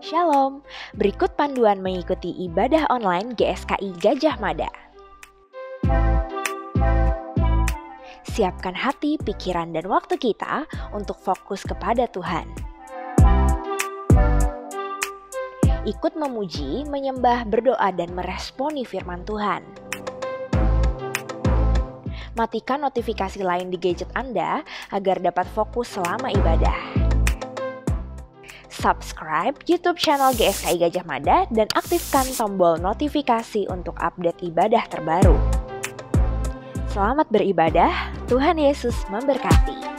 Shalom, berikut panduan mengikuti ibadah online GSKI Gajah Mada. Siapkan hati, pikiran, dan waktu kita untuk fokus kepada Tuhan. Ikut memuji, menyembah, berdoa, dan meresponi firman Tuhan. Matikan notifikasi lain di gadget Anda agar dapat fokus selama ibadah. Subscribe YouTube channel GSKI Gajah Mada dan aktifkan tombol notifikasi untuk update ibadah terbaru. Selamat beribadah, Tuhan Yesus memberkati.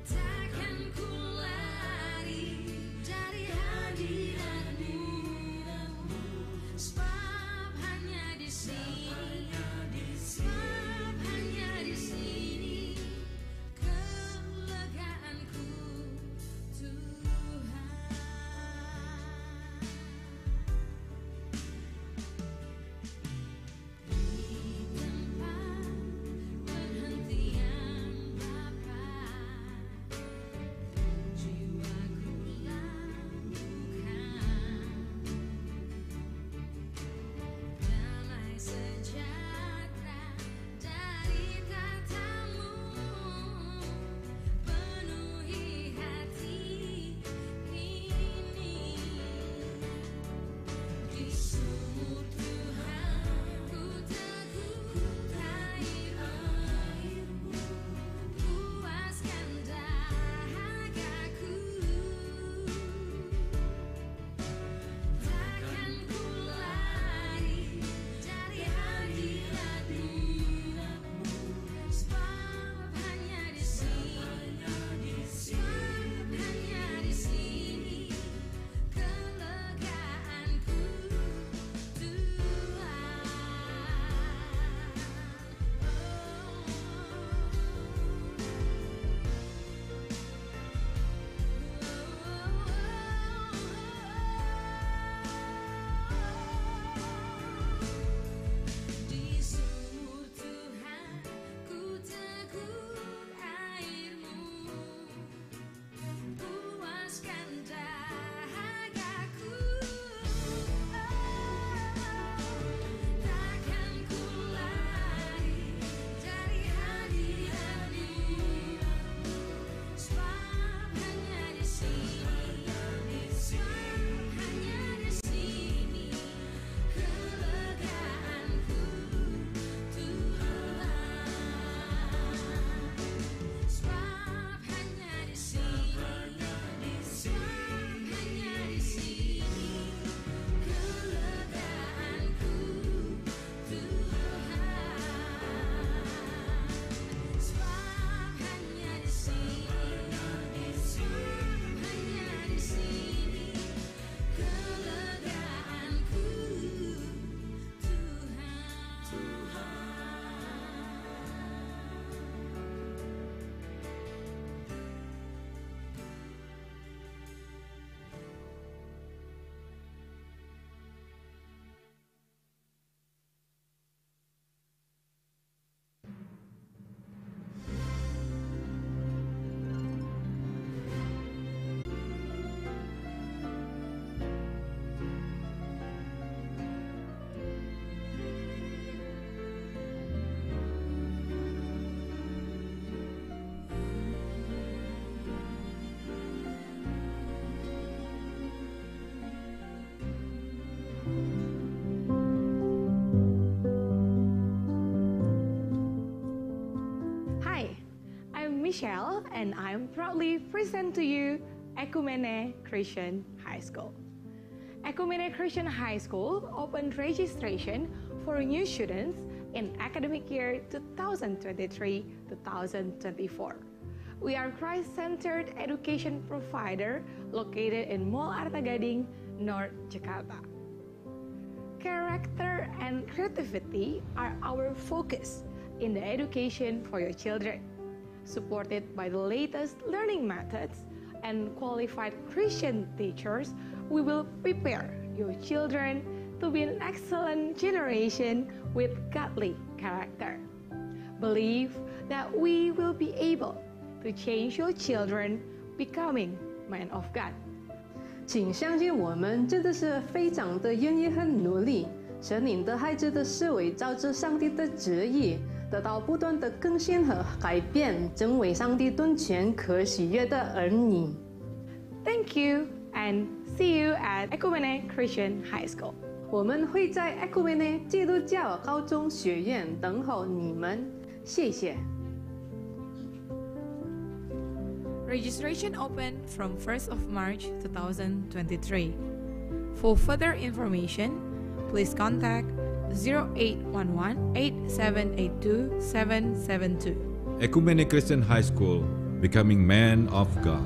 Takkan ku lari dari hati. Michelle, and I'm proudly present to you Ekumene Christian High School. Ekumene Christian High School opened registration for new students in academic year 2023-2024. We are Christ-centered education provider located in Mall Arta Gading, North Jakarta. Character and creativity are our focus in the education for your children. Supported by the latest learning methods and qualified Christian teachers, we will prepare your children to be an excellent generation with godly character. Believe that we will be able to change your children becoming men of God. 请相信我们真的是非常的愿意和努力，使你的孩子的思维照着上帝的旨意，得到不断的更新和改变，成为上帝tôn前可喜悦的儿女。Thank you and see you at Ekumene Christian High School. 我们会在 Ekumene 基督教高中学院等候你们，谢谢。Registration open from 1st of March 2023. For further information, please contact 0811-8782-772. Ekumene Christian High School, becoming man of God.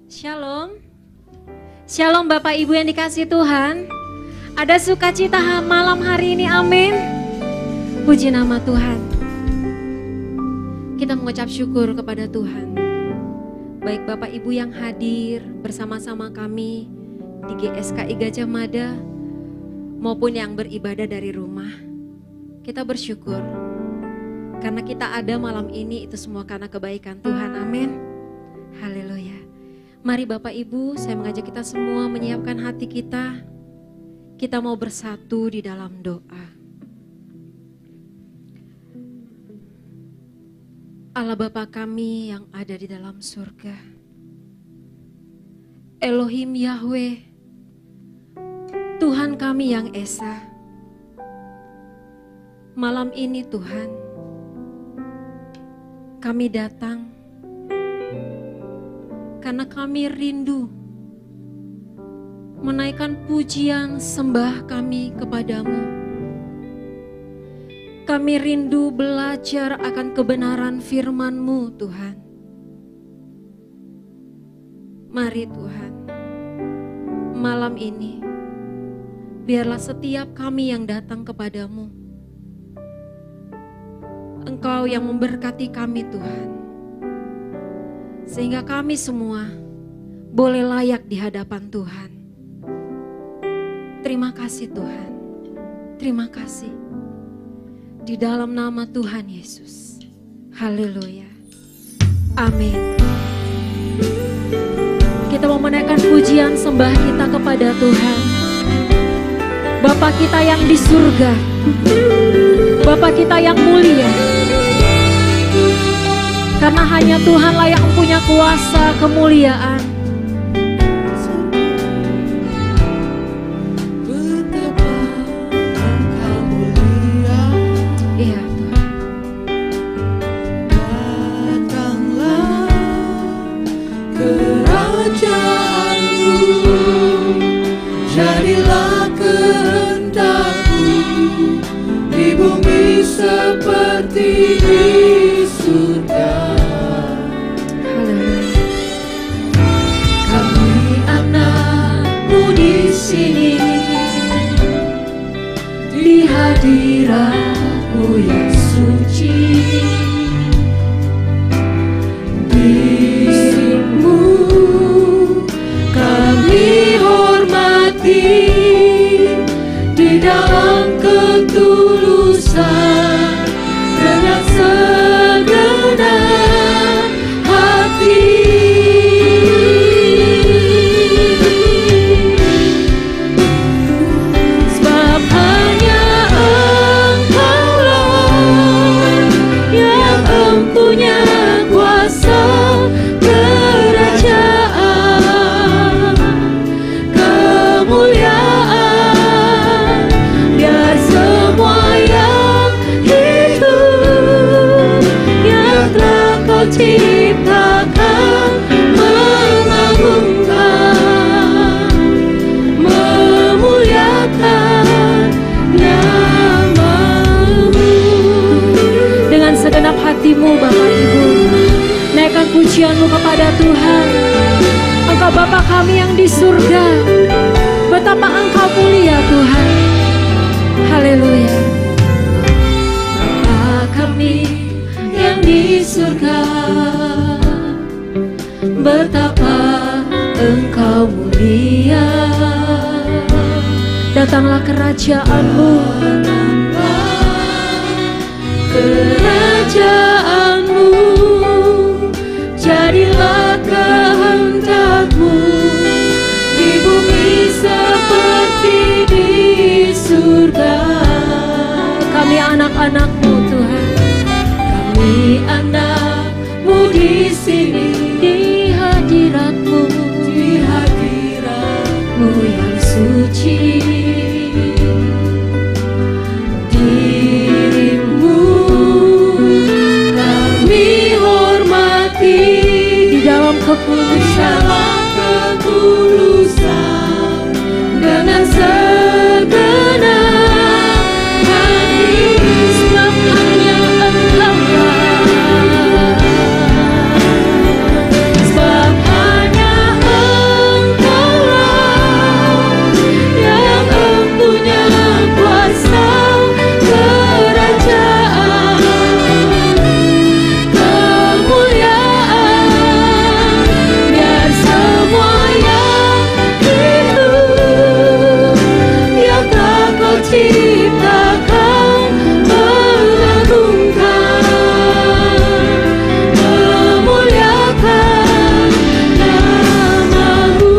Shalom. Shalom Bapak Ibu yang dikasihi Tuhan. Ada sukacita malam hari ini, amin. Puji nama Tuhan. Kita mengucap syukur kepada Tuhan. Baik Bapak Ibu yang hadir bersama-sama kami di GSKI Gajah Mada maupun yang beribadah dari rumah. Kita bersyukur karena kita ada malam ini, itu semua karena kebaikan Tuhan, amin. Haleluya. Mari Bapak Ibu, saya mengajak kita semua menyiapkan hati kita. Kita mau bersatu di dalam doa. Allah Bapa kami yang ada di dalam surga, Elohim Yahweh, Tuhan kami yang Esa. Malam ini Tuhan, kami datang karena kami rindu menaikkan pujian sembah kami kepadamu. Kami rindu belajar akan kebenaran firman-Mu, Tuhan. Mari Tuhan, malam ini biarlah setiap kami yang datang kepadamu, Engkau yang memberkati kami Tuhan, sehingga kami semua boleh layak di hadapan Tuhan. Terima kasih Tuhan, terima kasih. Di dalam nama Tuhan Yesus, haleluya, amin. Kita mau menaikkan pujian sembah kita kepada Tuhan. Bapa kita yang di surga, Bapa kita yang mulia, karena hanya Tuhanlah yang punya kuasa kemuliaan. Betapa Engkau mulia, Iya Tuhan. datanglah kerajaanmu, jadilah kehendak-Mu di bumi seperti di surga. ciptakan, mengagungkan, memuliakan nama-Mu. Dengan segenap hatimu Bapak Ibu, naikkan pujianmu kepada Tuhan. Engkau Bapa kami yang di surga, betapa Engkau mulia Tuhan. Haleluya. Bapa kami yang di surga, betapa Engkau mulia. Datanglah kerajaan-Mu, Kerajaan-Mu, jadilah kehendak-Mu di bumi seperti di surga. kami anak-anak-Mu Tuhan. Kami anak-Mu di sini, Di hadirat-Mu, di hadirat-Mu yang suci. Dirimu kami hormati di dalam kekulusan, dalam ketulusan, dengan segenap hati, sebab hanya Engkaulah, sebab hanya Engkaulah yang mempunyai kuasa kerajaan, kemuliaan, biar semua yang hidup yang telah Kau ciptakan, mengagungkan, memuliakan nama-Mu.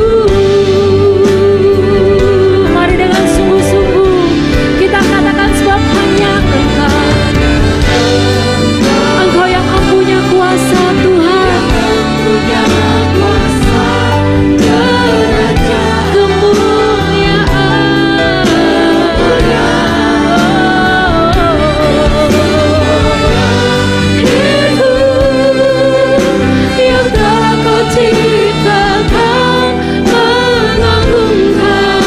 mari dengan sungguh-sungguh kita katakan, sebab hanya Engkau yang mempunyai kuasa Tuhan, Punya kuasa kerajaan, yang telah Kau ciptakan, mengagungkan,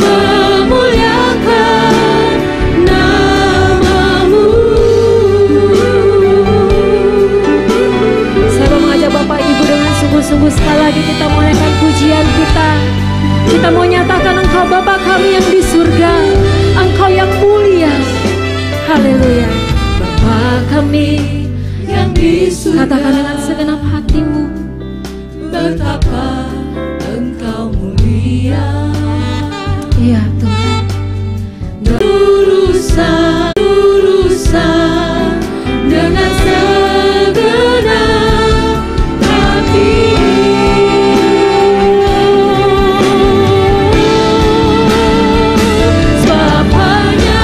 memuliakan nama-Mu. saya mau mengajak Bapak Ibu dengan sungguh-sungguh sekali lagi kita menaikkan pujian kita. Kita mau nyatakan Engkau Bapa kami yang di surga, Engkau yang mulia. Haleluya. Bapa kami yang di surga, Katakan dengan segenap hatimu, betapa Engkau mulia. iya Tuhan. Urusan dengan segenap hati, sebab hanya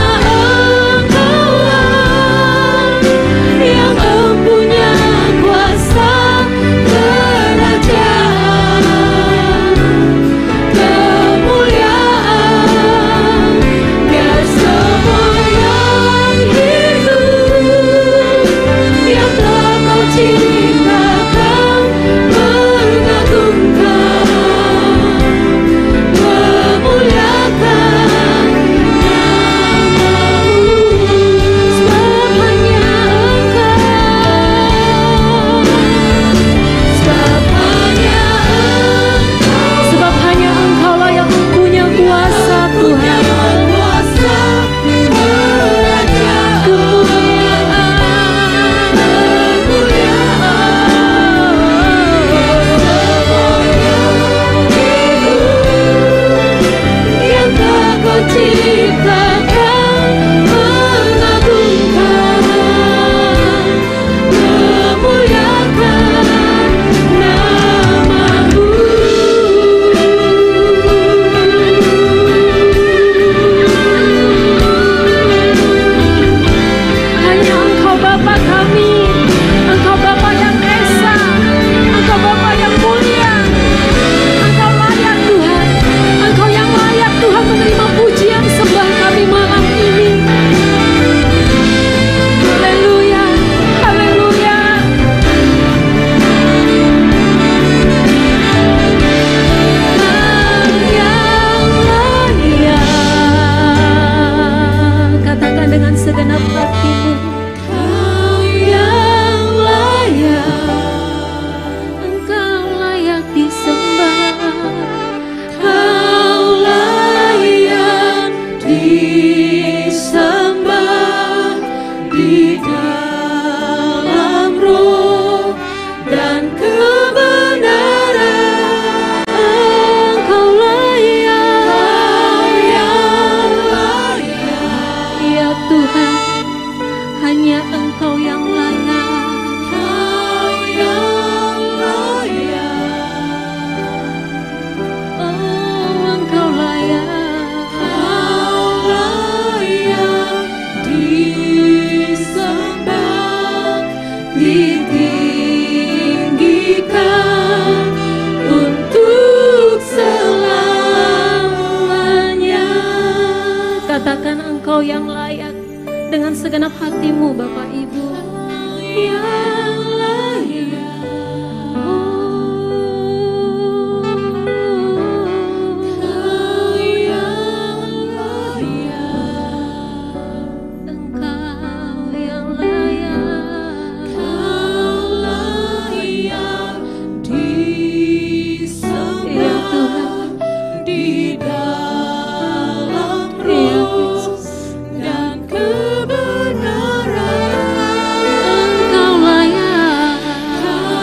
Engkaulah yang mempunyai kuasa kerajaan, hatimu. Kau yang layak, Engkau layak disembah. Kau layak disembah di dalam roh dan kebenaran. Engkau layak, Kau yang layak, ya Tuhan, hanya Engkau yang layak. Kau yang layak, Oh, Engkau layak. Kau layak disembah, ditinggikan untuk selamanya. Katakan Engkau yang layak dengan segenap hatimu, Bapak Ibu. Yang layak, Kau yang layak, Engkau yang layak. Kau layak disembah Ya Tuhan, di dalam ya roh Yesus. dan kebenaran. Engkau layak, Kau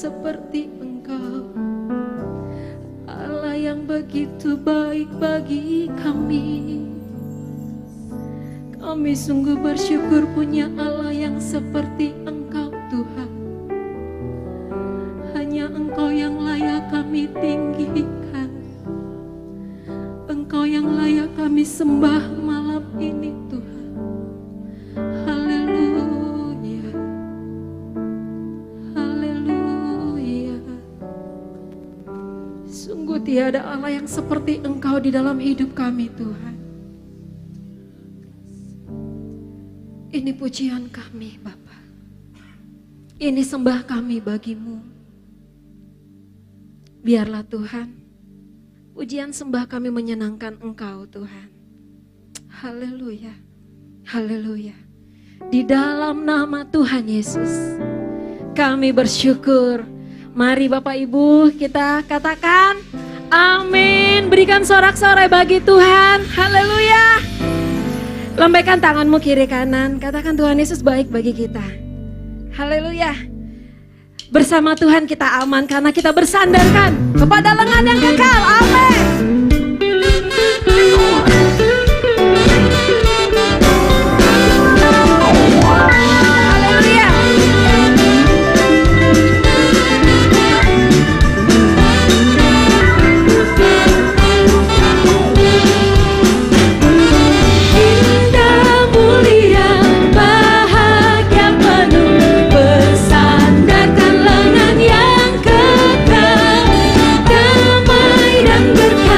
seperti Engkau, Allah yang begitu baik bagi kami. Kami sungguh bersyukur punya Allah yang seperti Engkau Tuhan. Hanya Engkau yang layak kami tinggikan, Engkau yang layak kami sembah malam ini Tuhan. Haleluya, haleluya. Sungguh tiada Allah yang seperti Engkau di dalam hidup kami Tuhan. Ini pujian kami Bapa, ini sembah kami bagimu. Biarlah Tuhan, pujian sembah kami menyenangkan Engkau Tuhan. Haleluya, haleluya. Di dalam nama Tuhan Yesus kami bersyukur. Mari Bapak Ibu kita katakan amin. Berikan sorak-sorai bagi Tuhan. Haleluya. Lambaikan tanganmu kiri kanan, katakan Tuhan Yesus baik bagi kita. Haleluya. Bersama Tuhan kita aman karena kita bersandarkan kepada lengan yang kekal. Amin. Haleluya. Indah mulia bahagia penuh, bersandarkan lengan yang kekal, damai dan berkah.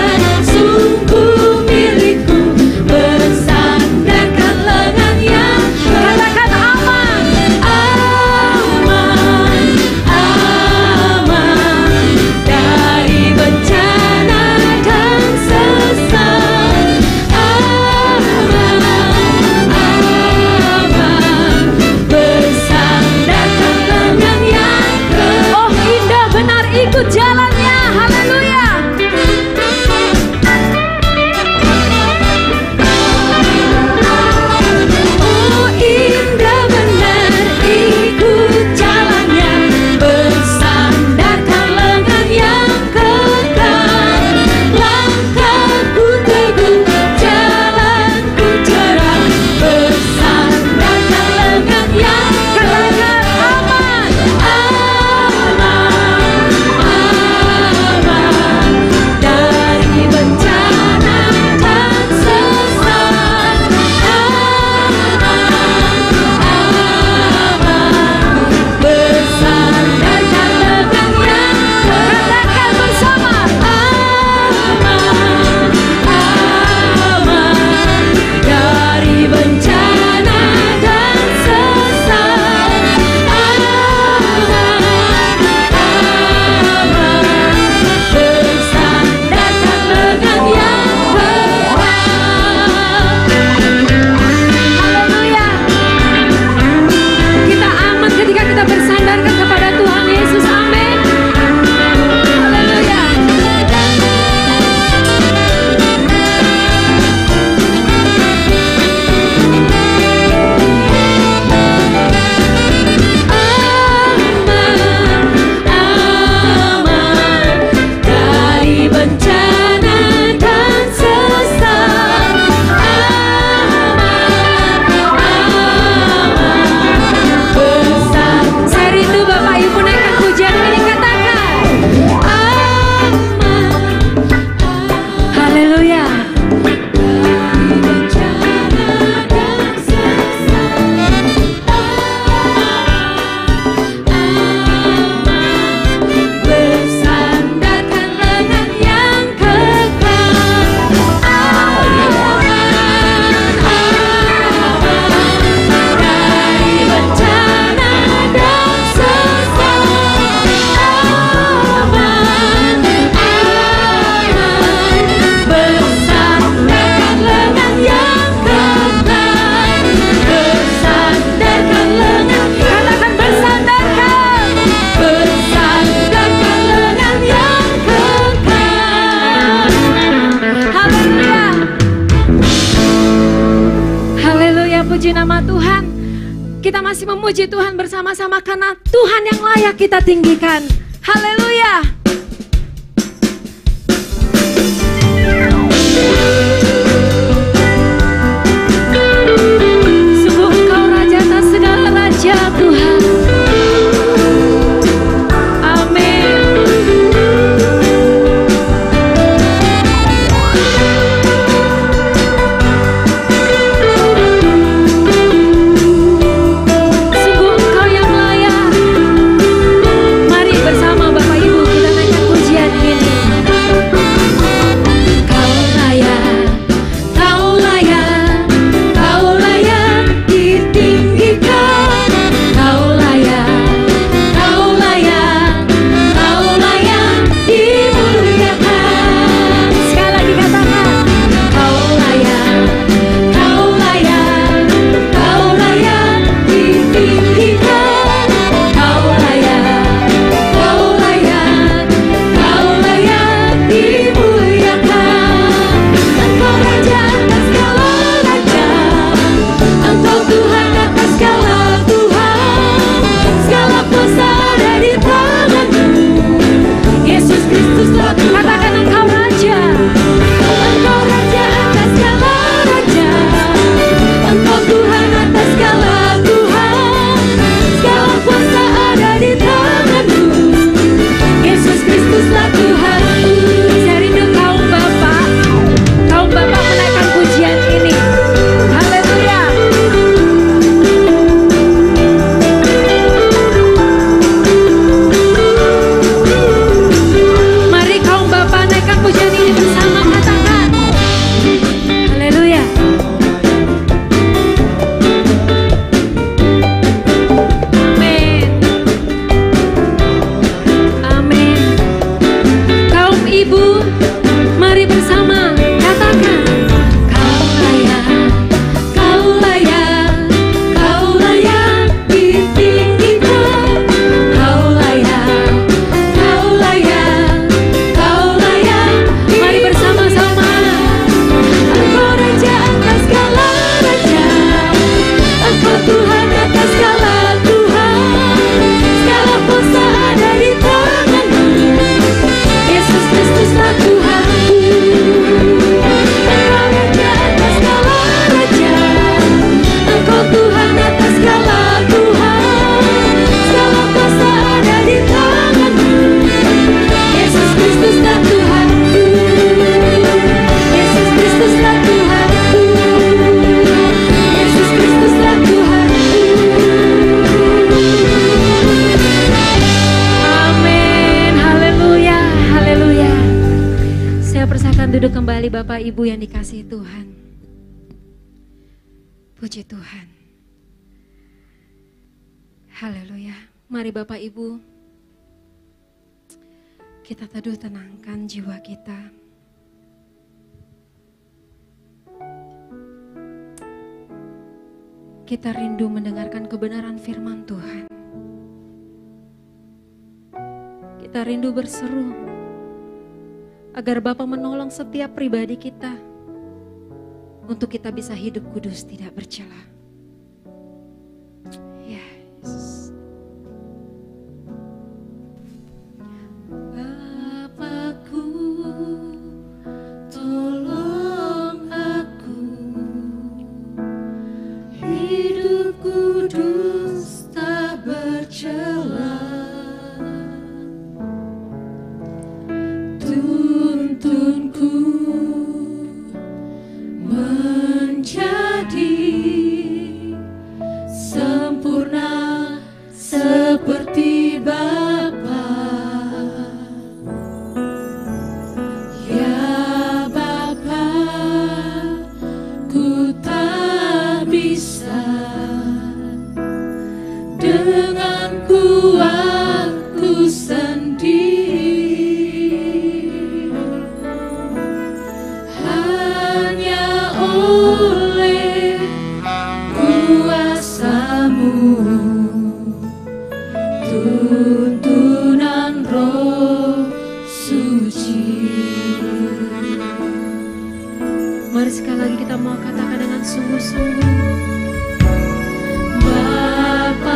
memuji Tuhan bersama-sama karena Tuhan yang layak kita tinggikan. Haleluya. Sungguh Engkau Raja atas segala raja Tuhan. Amin. Sungguh Engkau yang layak. Mari bersama Bapak Ibu kita naikkan pujian ini. Kau layak, Kau layak, Kau layak ditinggikan. Kau layak, Kau layak, Kau layak dimuliakan. Sekali lagi katakan, Kau layak, Kau layak, Kau layak ditinggikan. Kau layak, Kau layak, Kau layak dimuliakan. Engkau Raja atas segala raja, Engkau Tuhan atas segala Tuhan. Segala kuasa ada di tangan-Mu. Yesus Kristus telah katakan Engkau Raja. Engkau Raja atas segala raja, Engkau Tuhan atas segala Tuhan. Segala kuasa ada di tangan-Mu. Yesus Kristuslah Tuhan. Saya rindu kaum Bapak menaikkan pujian ini. Haleluya. Mari kaum Bapak naikkan pujian ini bersama, katakan haleluya. Amin. Amin. Kaum ibu, mari bersama katakan, Kau layak, Kau layak, Kau layak ditinggikan. Kau layak, Kau layak, Kau layak. Mari bersama-sama. Engkau Raja atas segala raja, Engkau Tuhan atas segala Tuhan. Segala kuasa ada di tangan-Mu. Yesus Kristuslah Tuhan. Engkau Raja atas segala raja, Engkau Tuhan atas segala Tuhan. Segala kuasa ada di tangan-Mu. Yesus Kristuslah Tuhan. Yesus Kristuslah Tuhan. Yesus Kristuslah Tuhan. Amin. Haleluya. Haleluya. Saya persilakan duduk kembali Bapak Ibu yang dikasihi Tuhan. Puji Tuhan. Haleluya. Mari Bapak Ibu, kita teduh tenangkan jiwa kita. Kita rindu mendengarkan kebenaran firman Tuhan. Kita rindu berseru agar Bapa menolong setiap pribadi kita untuk kita bisa hidup kudus tidak bercela. Ya, Yesus. Bapakku, tolong aku hidup kudus tak bercela. Tuntunku menjadi sempurna seperti Bapa. Ya Bapa, ku tak bisa dengan kuatku sendiri, hanya oleh kuasa-Mu, tuntunan Roh Suci. Mari sekali lagi kita mau katakan dengan sungguh-sungguh. Bapa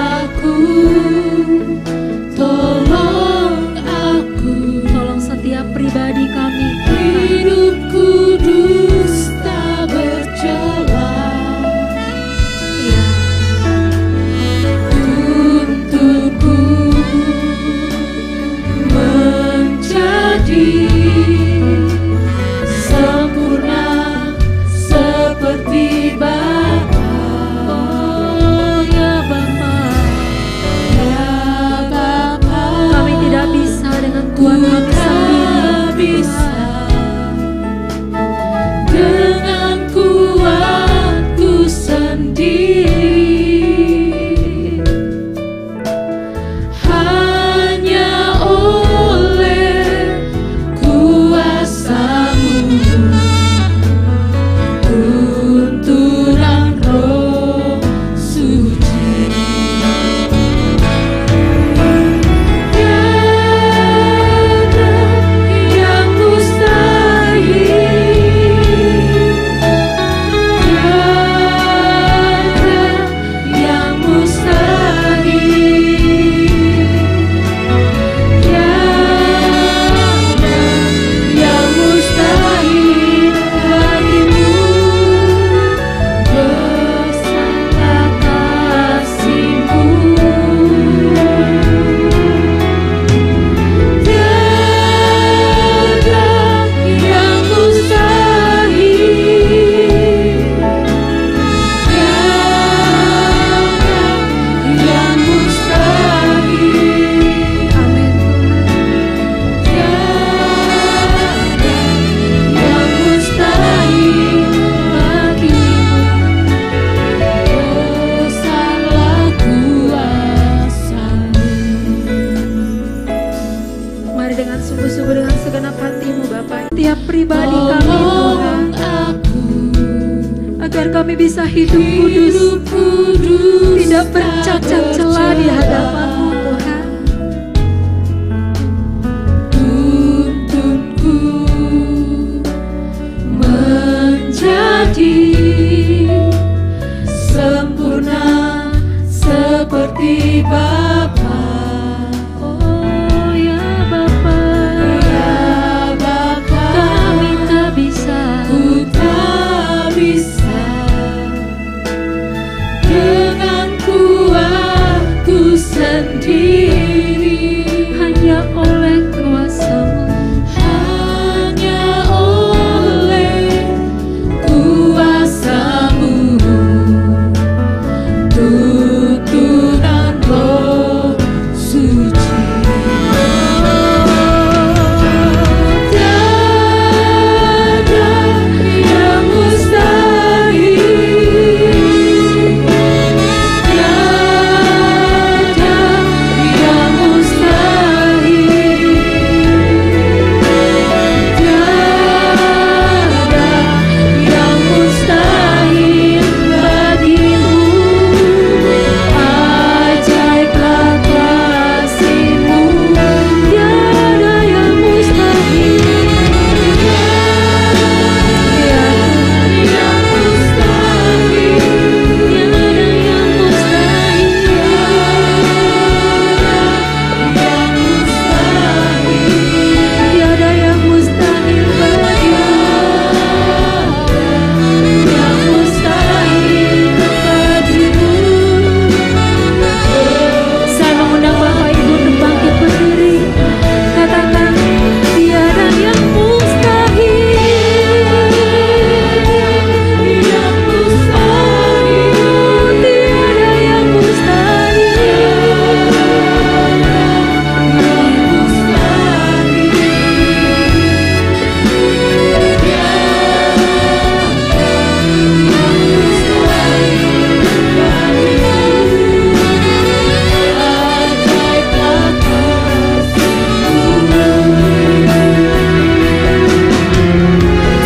kami bisa hidup kudus, tidak bercacat celah di hadapan-Mu Tuhan. Tuntunku menjadi sempurna seperti Bapa. Oh ya Bapa, Ya Bapa, kami tak bisa, ku tak bisa dengan kuatku sendiri, hanya oleh kuasa-Mu. hanya oleh kuasa-Mu, tuntunan Roh Suci. Tiada yang mustahil, tiada yang mustahil, tiada yang mustahil bagimu. Ajaiblah kasih-Mu, tiada yang mustahil, tiada yang mustahil, Tiada yang mustahil, tiada yang mustahil bagimu. yang mustahil bagimu. Saya mengundang Bapak Ibu untuk bangkit berdiri. Katakan, tiada yang mustahil, Yang mustahil, tiada yang mustahil.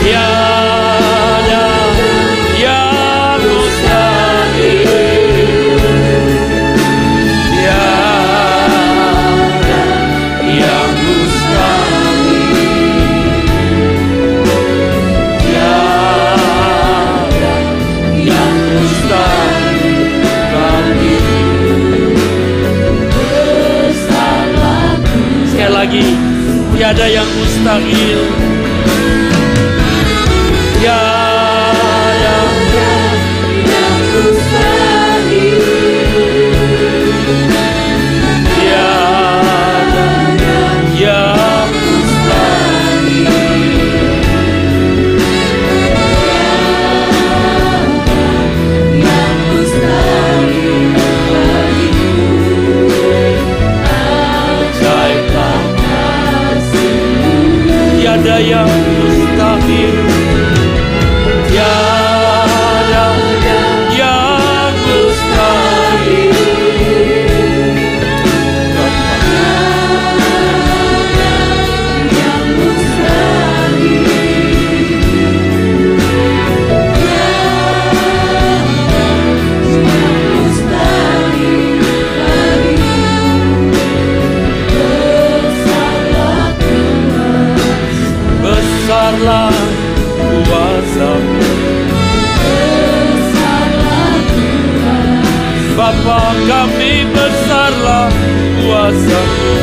Tiada yang mustahil, tiada yang mustahil, tiada yang mustahil bagimu. Sekali lagi, tiada yang mustahil. Tiada yang mustahil, tiada yang mustahil, yang mustahil bagimu. ajaiblah Kasih-Mu, tiada yang mustahil, tiada yang mustahil. yang mustahil, yang mustahil bagimu. Besarlah kuasa-Mu, Bapa kami, besarlah kuasa-Mu.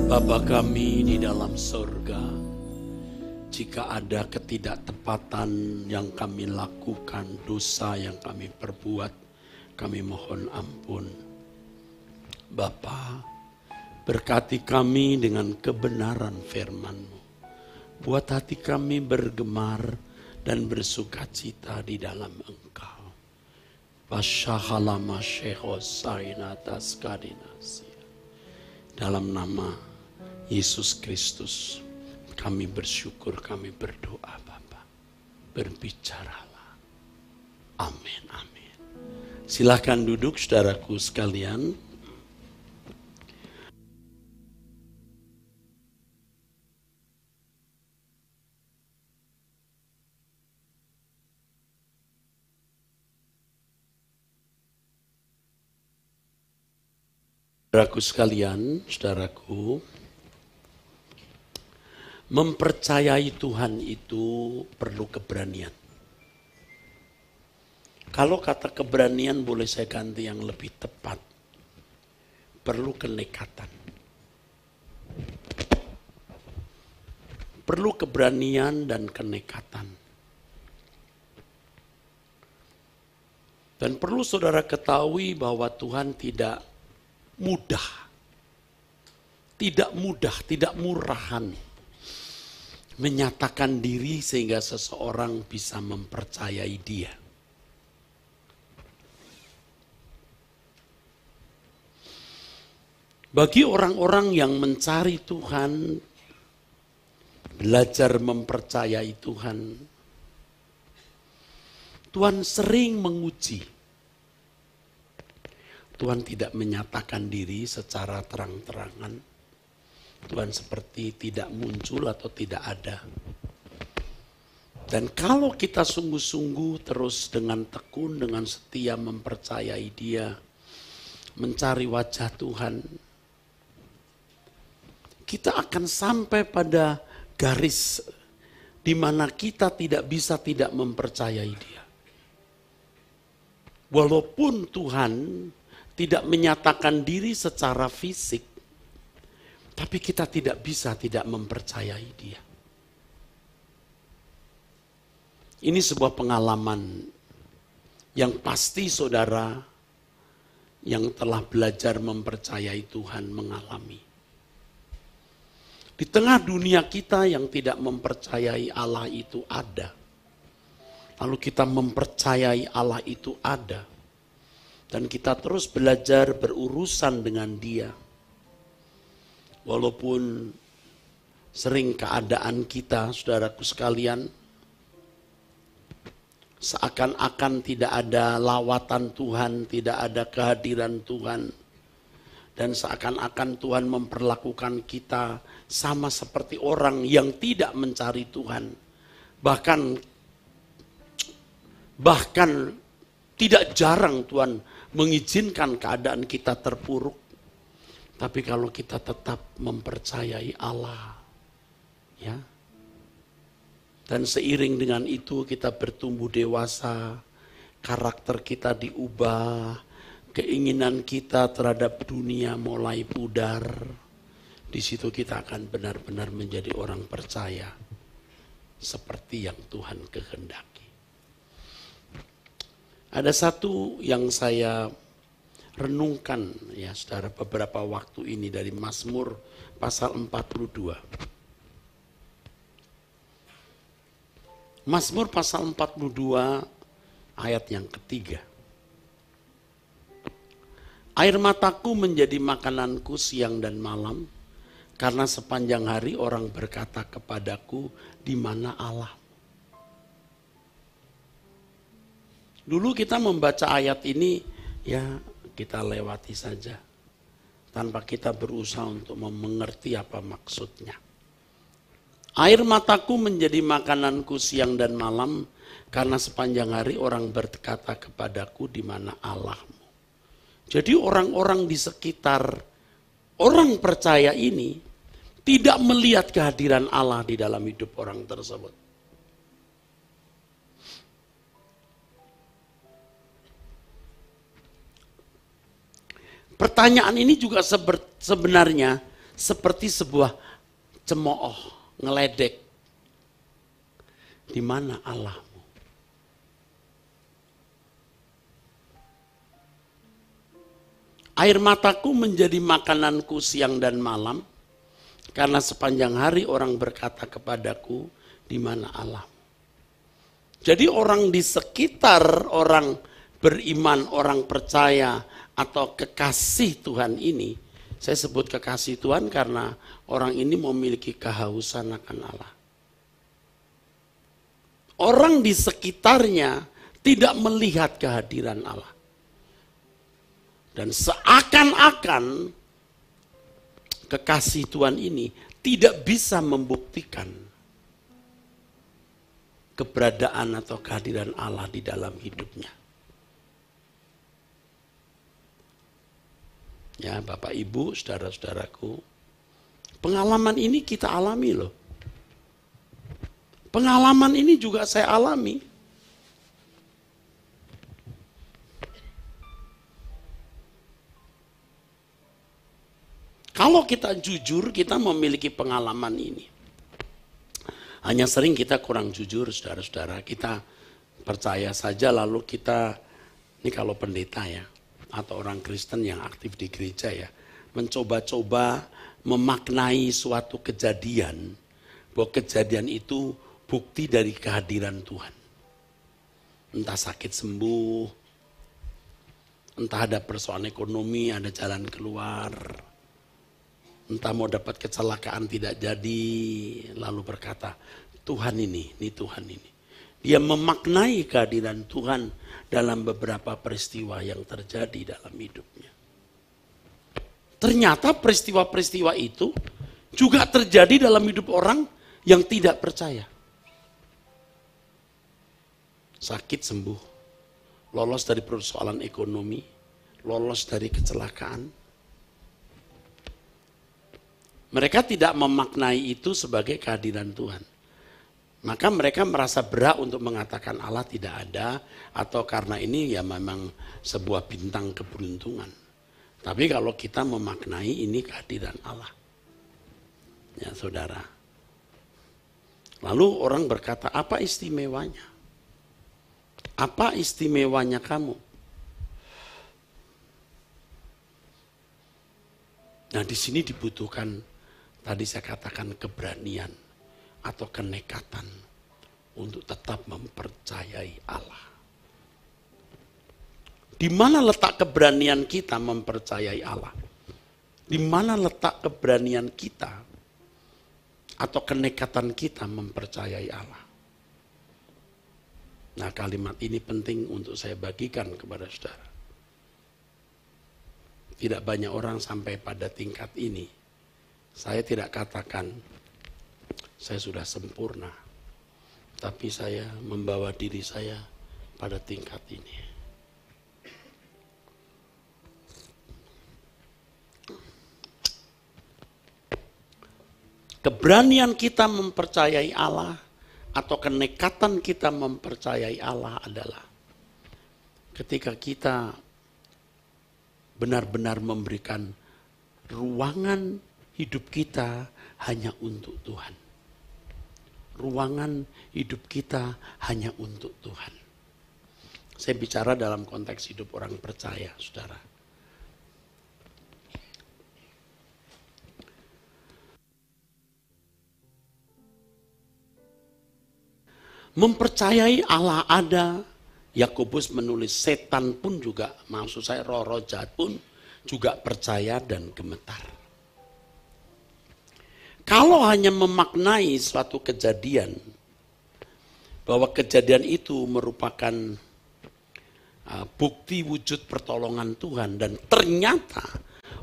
Bapa kami di dalam surga, jika ada ketidaktepatan yang kami lakukan, dosa yang kami perbuat, kami mohon ampun. Bapa, berkati kami dengan kebenaran firman-Mu. Buat hati kami bergemar dan bersukacita di dalam Engkau. Pasyahalama syehos sarinatas kadinasi. Dalam nama Yesus Kristus, kami bersyukur, kami berdoa Bapa. Berbicaralah. Amin, amin. Silakan duduk saudaraku sekalian. Saudaraku sekalian, saudaraku, mempercayai Tuhan itu perlu keberanian. Kalau kata keberanian boleh saya ganti yang lebih tepat. Perlu kenekatan. Perlu keberanian dan kenekatan. Dan perlu saudara ketahui bahwa Tuhan tidak mudah, tidak murahan menyatakan diri sehingga seseorang bisa mempercayai Dia. Bagi orang-orang yang mencari Tuhan, belajar mempercayai Tuhan, Tuhan sering menguji. Tuhan tidak menyatakan diri secara terang-terangan. Tuhan seperti tidak muncul atau tidak ada. Dan kalau kita sungguh-sungguh terus dengan tekun, dengan setia mempercayai Dia, mencari wajah Tuhan, kita akan sampai pada garis di mana kita tidak bisa tidak mempercayai Dia. Walaupun Tuhan tidak menyatakan diri secara fisik, tapi kita tidak bisa tidak mempercayai Dia. Ini sebuah pengalaman yang pasti saudara yang telah belajar mempercayai Tuhan mengalami. Di tengah dunia kita yang tidak mempercayai Allah itu ada. Lalu kita mempercayai Allah itu ada. Dan kita terus belajar berurusan dengan Dia. Walaupun sering keadaan kita, saudaraku sekalian, seakan-akan tidak ada lawatan Tuhan, tidak ada kehadiran Tuhan. Dan seakan-akan Tuhan memperlakukan kita sama seperti orang yang tidak mencari Tuhan. Bahkan tidak jarang Tuhan mengizinkan keadaan kita terpuruk. Tapi kalau kita tetap mempercayai Allah, ya. Dan seiring dengan itu kita bertumbuh dewasa, karakter kita diubah, keinginan kita terhadap dunia mulai pudar. Di situ kita akan benar-benar menjadi orang percaya seperti yang Tuhan kehendaki. Ada satu yang saya renungkan ya saudara beberapa waktu ini dari Mazmur pasal 42. Mazmur pasal 42 ayat yang ketiga. Air mataku menjadi makananku siang dan malam, karena sepanjang hari orang berkata kepadaku, di mana Allah? Dulu kita membaca ayat ini, ya kita lewati saja. Tanpa kita berusaha untuk mengerti apa maksudnya. Air mataku menjadi makananku siang dan malam, karena sepanjang hari orang berkata kepadaku, di mana Allahmu? Jadi orang-orang di sekitar orang percaya ini tidak melihat kehadiran Allah di dalam hidup orang tersebut. Pertanyaan ini juga sebenarnya seperti sebuah cemooh, ngeledek. Di mana Allahmu? Air mataku menjadi makananku siang dan malam, karena sepanjang hari orang berkata kepadaku, di mana Allahmu? Jadi orang di sekitar orang beriman, orang percaya, atau kekasih Tuhan ini, saya sebut kekasih Tuhan karena orang ini memiliki kehausan akan Allah. Orang di sekitarnya tidak melihat kehadiran Allah. Dan seakan-akan kekasih Tuhan ini tidak bisa membuktikan keberadaan atau kehadiran Allah di dalam hidupnya. Ya, Bapak Ibu, saudara-saudaraku, pengalaman ini kita alami loh. Pengalaman ini juga saya alami. Kalau kita jujur, kita memiliki pengalaman ini. Hanya sering kita kurang jujur, saudara-saudara. Kita percaya saja lalu kita, ini kalau pendeta ya, atau orang Kristen yang aktif di gereja ya, mencoba-coba memaknai suatu kejadian, bahwa kejadian itu bukti dari kehadiran Tuhan. Entah sakit sembuh, entah ada persoalan ekonomi, ada jalan keluar, entah mau dapat kecelakaan tidak jadi, lalu berkata, Tuhan ini Tuhan ini. Dia memaknai kehadiran Tuhan dalam beberapa peristiwa yang terjadi dalam hidupnya. Ternyata peristiwa-peristiwa itu juga terjadi dalam hidup orang yang tidak percaya. Sakit sembuh, lolos dari persoalan ekonomi, lolos dari kecelakaan. Mereka tidak memaknai itu sebagai kehadiran Tuhan. Maka mereka merasa berat untuk mengatakan Allah tidak ada, atau karena ini ya memang sebuah bintang keberuntungan. Tapi kalau kita memaknai ini kehadiran Allah. Ya saudara. Lalu orang berkata, apa istimewanya? Apa istimewanya kamu? Nah di sini dibutuhkan, tadi saya katakan keberanian atau kenekatan untuk tetap mempercayai Allah. Di mana letak keberanian kita mempercayai Allah? Di mana letak keberanian kita atau kenekatan kita mempercayai Allah? Nah, kalimat ini penting untuk saya bagikan kepada saudara. Tidak banyak orang sampai pada tingkat ini. Saya tidak katakan saya sudah sempurna, tapi saya membawa diri saya pada tingkat ini. Keberanian kita mempercayai Allah atau kenekatan kita mempercayai Allah adalah ketika kita benar-benar memberikan ruangan hidup kita hanya untuk Tuhan. Ruangan hidup kita hanya untuk Tuhan. Saya bicara dalam konteks hidup orang percaya, saudara. Mempercayai Allah ada, Yakobus menulis setan pun juga, maksud saya roh-roh jahat pun juga percaya dan gemetar. Kalau hanya memaknai suatu kejadian, bahwa kejadian itu merupakan bukti wujud pertolongan Tuhan, dan ternyata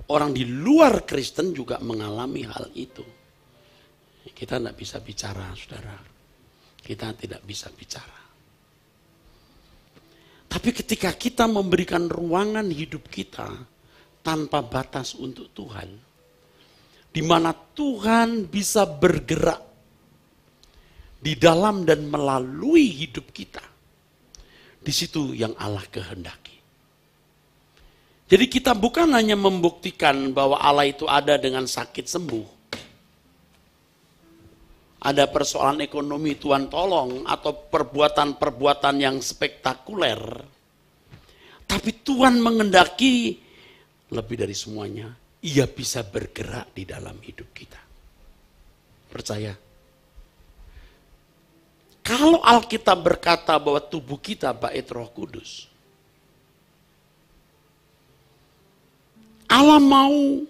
orang di luar Kristen juga mengalami hal itu, kita tidak bisa bicara, saudara. Kita tidak bisa bicara. Tapi ketika kita memberikan ruangan hidup kita tanpa batas untuk Tuhan, di mana Tuhan bisa bergerak di dalam dan melalui hidup kita, di situ yang Allah kehendaki. Jadi kita bukan hanya membuktikan bahwa Allah itu ada dengan sakit sembuh, ada persoalan ekonomi Tuhan tolong, atau perbuatan-perbuatan yang spektakuler. Tapi Tuhan mengendaki lebih dari semuanya, Ia bisa bergerak di dalam hidup kita. Percaya? Kalau Alkitab berkata bahwa tubuh kita bait Roh Kudus, Allah mau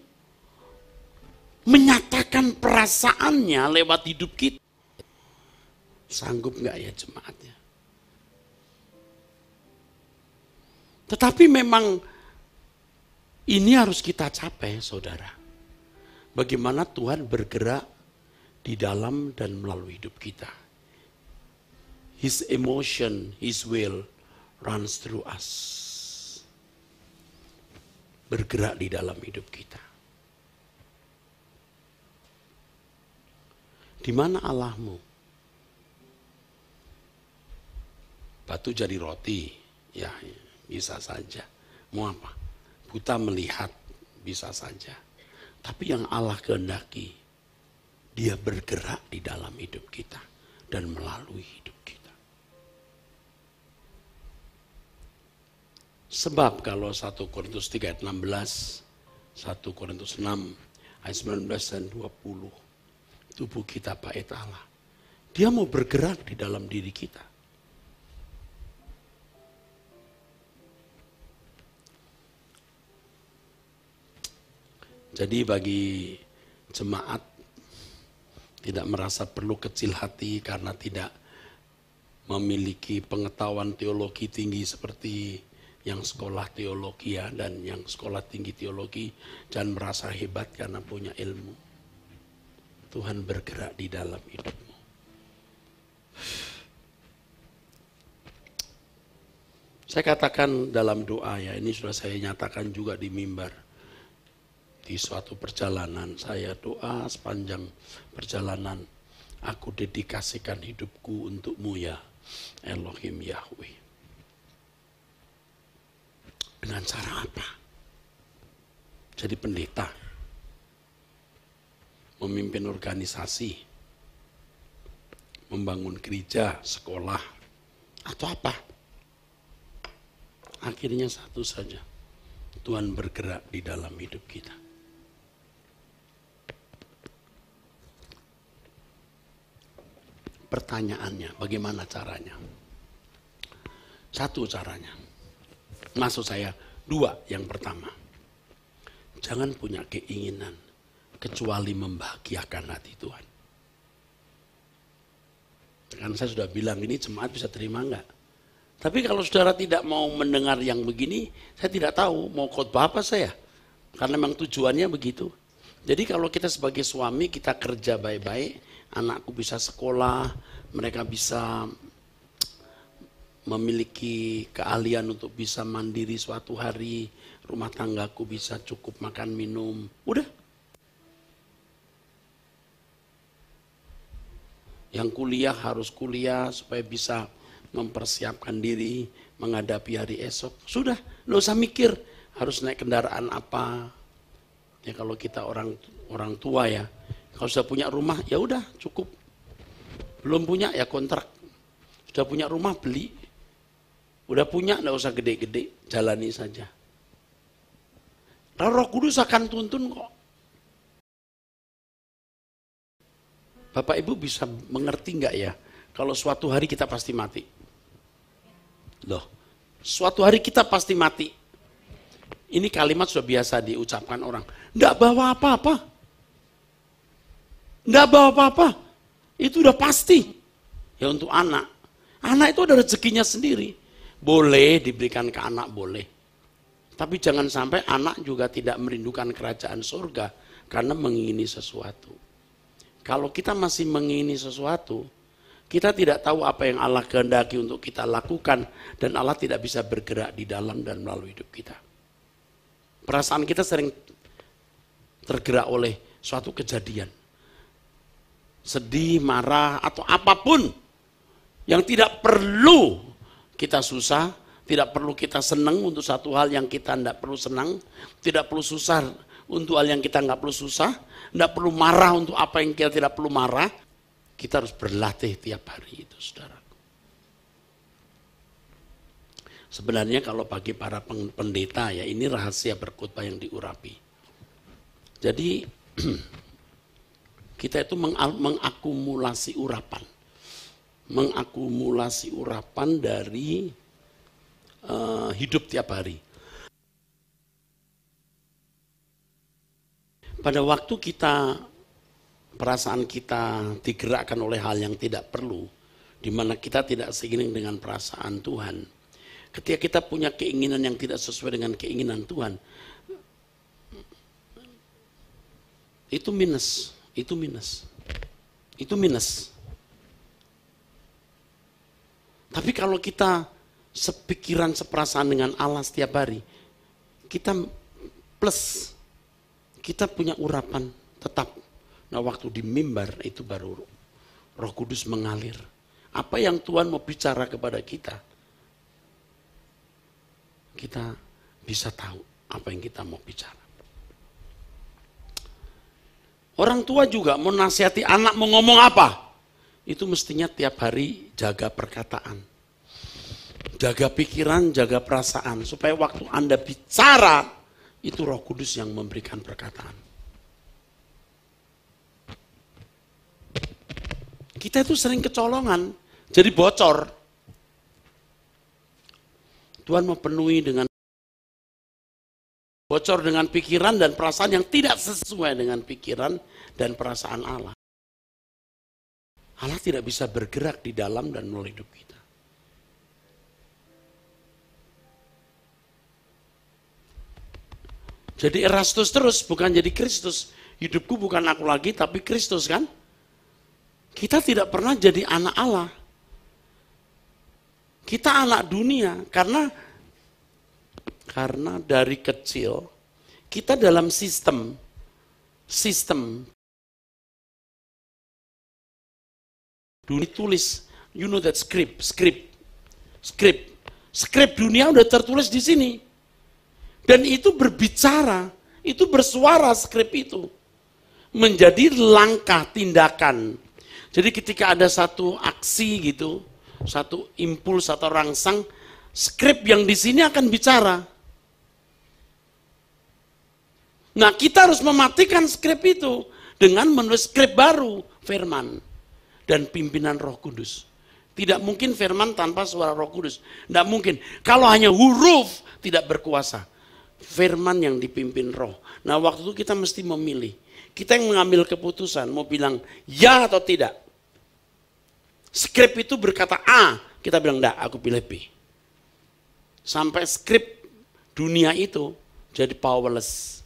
menyatakan perasaannya lewat hidup kita. Sanggup nggak ya jemaatnya? Tetapi memang ini harus kita capai, saudara. Bagaimana Tuhan bergerak di dalam dan melalui hidup kita. His emotion, His will runs through us. bergerak di dalam hidup kita. Di mana Allahmu? Batu jadi roti, ya bisa saja. Mau apa? Buta melihat, bisa saja. Tapi yang Allah kehendaki, Dia bergerak di dalam hidup kita dan melalui hidup kita. Sebab kalau 1 Korintus 3 ayat 16, 1 Korintus 6 ayat 19 dan 20, tubuh kita bait Allah. Dia mau bergerak di dalam diri kita. Jadi bagi jemaat tidak merasa perlu kecil hati karena tidak memiliki pengetahuan teologi tinggi seperti yang sekolah teologi ya, dan yang sekolah tinggi teologi, jangan merasa hebat karena punya ilmu. Tuhan bergerak di dalam hidupmu. Saya katakan dalam doa ya, ini sudah saya nyatakan juga di mimbar. Di suatu perjalanan saya doa sepanjang perjalanan, aku dedikasikan hidupku untukmu ya Elohim Yahweh. Dengan cara apa? Jadi pendeta, memimpin organisasi, membangun gereja, sekolah, atau apa? Akhirnya satu saja, Tuhan bergerak di dalam hidup kita. Pertanyaannya, bagaimana caranya? Satu caranya, maksud saya dua. Yang pertama, jangan punya keinginan kecuali membahagiakan hati Tuhan. Kan saya sudah bilang, ini jemaat bisa terima enggak? Tapi kalau saudara tidak mau mendengar yang begini, saya tidak tahu mau khotbah apa saya. Karena memang tujuannya begitu. Jadi kalau kita sebagai suami, kita kerja baik-baik, anakku bisa sekolah, mereka bisa memiliki keahlian untuk bisa mandiri suatu hari, rumah tanggaku bisa cukup makan minum, udah. Yang kuliah harus kuliah supaya bisa mempersiapkan diri menghadapi hari esok. Sudah, nggak usah mikir harus naik kendaraan apa. Ya kalau kita orang tua ya, kalau sudah punya rumah ya udah cukup. Belum punya ya kontrak. Sudah punya rumah beli. Udah punya nggak usah gede-gede, jalani saja. Roh Kudus akan tuntun kok. Bapak Ibu bisa mengerti nggak ya, kalau suatu hari kita pasti mati? Loh, suatu hari kita pasti mati. Ini kalimat sudah biasa diucapkan orang. Nggak bawa apa-apa. Nggak bawa apa-apa. Itu udah pasti. Ya untuk anak. Anak itu ada rezekinya sendiri. Boleh diberikan ke anak, boleh. Tapi jangan sampai anak juga tidak merindukan kerajaan surga karena mengingini sesuatu. Kalau kita masih mengingini sesuatu, kita tidak tahu apa yang Allah kehendaki untuk kita lakukan, dan Allah tidak bisa bergerak di dalam dan melalui hidup kita. Perasaan kita sering tergerak oleh suatu kejadian. Sedih, marah, atau apapun yang tidak perlu kita susah, tidak perlu kita senang untuk satu hal yang kita tidak perlu senang, tidak perlu susah untuk hal yang kita nggak perlu susah, tidak perlu marah untuk apa yang kita tidak perlu marah. Kita harus berlatih tiap hari itu, saudara. Sebenarnya kalau bagi para pendeta ya, ini rahasia berkhotbah yang diurapi. Jadi kita itu mengakumulasi urapan. Mengakumulasi urapan dari hidup tiap hari. Pada waktu perasaan kita digerakkan oleh hal yang tidak perlu, di mana kita tidak seiring dengan perasaan Tuhan. Ketika kita punya keinginan yang tidak sesuai dengan keinginan Tuhan, itu minus, itu minus, itu minus. Tapi kalau kita sepikiran, seperasaan dengan Allah setiap hari, kita plus kita punya urapan tetap. Nah waktu di mimbar itu baru Roh Kudus mengalir. Apa yang Tuhan mau bicara kepada kita, kita bisa tahu apa yang kita mau bicara. Orang tua juga mau nasihati anak mau ngomong apa, itu mestinya tiap hari jaga perkataan. Jaga pikiran, jaga perasaan. Supaya waktu Anda bicara, itu Roh Kudus yang memberikan perkataan. Kita itu sering kecolongan, jadi bocor. Tuhan mau penuhi dengan bocor dengan pikiran dan perasaan yang tidak sesuai dengan pikiran dan perasaan Allah. Allah tidak bisa bergerak di dalam dan melalui hidup kita. Jadi Erastus terus, bukan jadi Kristus. Hidupku bukan aku lagi, tapi Kristus kan? Kita tidak pernah jadi anak Allah. Kita anak dunia, karena dari kecil, kita dalam sistem dunia tulis, you know that script dunia udah tertulis di sini. Dan itu berbicara, itu bersuara skrip itu. Menjadi langkah tindakan. Jadi ketika ada satu aksi gitu, satu impuls atau rangsang, skrip yang di sini akan bicara. Nah, kita harus mematikan skrip itu dengan menulis skrip baru, firman dan pimpinan Roh Kudus. Tidak mungkin firman tanpa suara Roh Kudus. Tidak mungkin. Kalau hanya huruf tidak berkuasa. Firman yang dipimpin Roh. Nah, waktu itu kita mesti memilih. Kita yang mengambil keputusan, mau bilang ya atau tidak. Skrip itu berkata A, kita bilang enggak, aku pilih B. Sampai skrip dunia itu jadi powerless.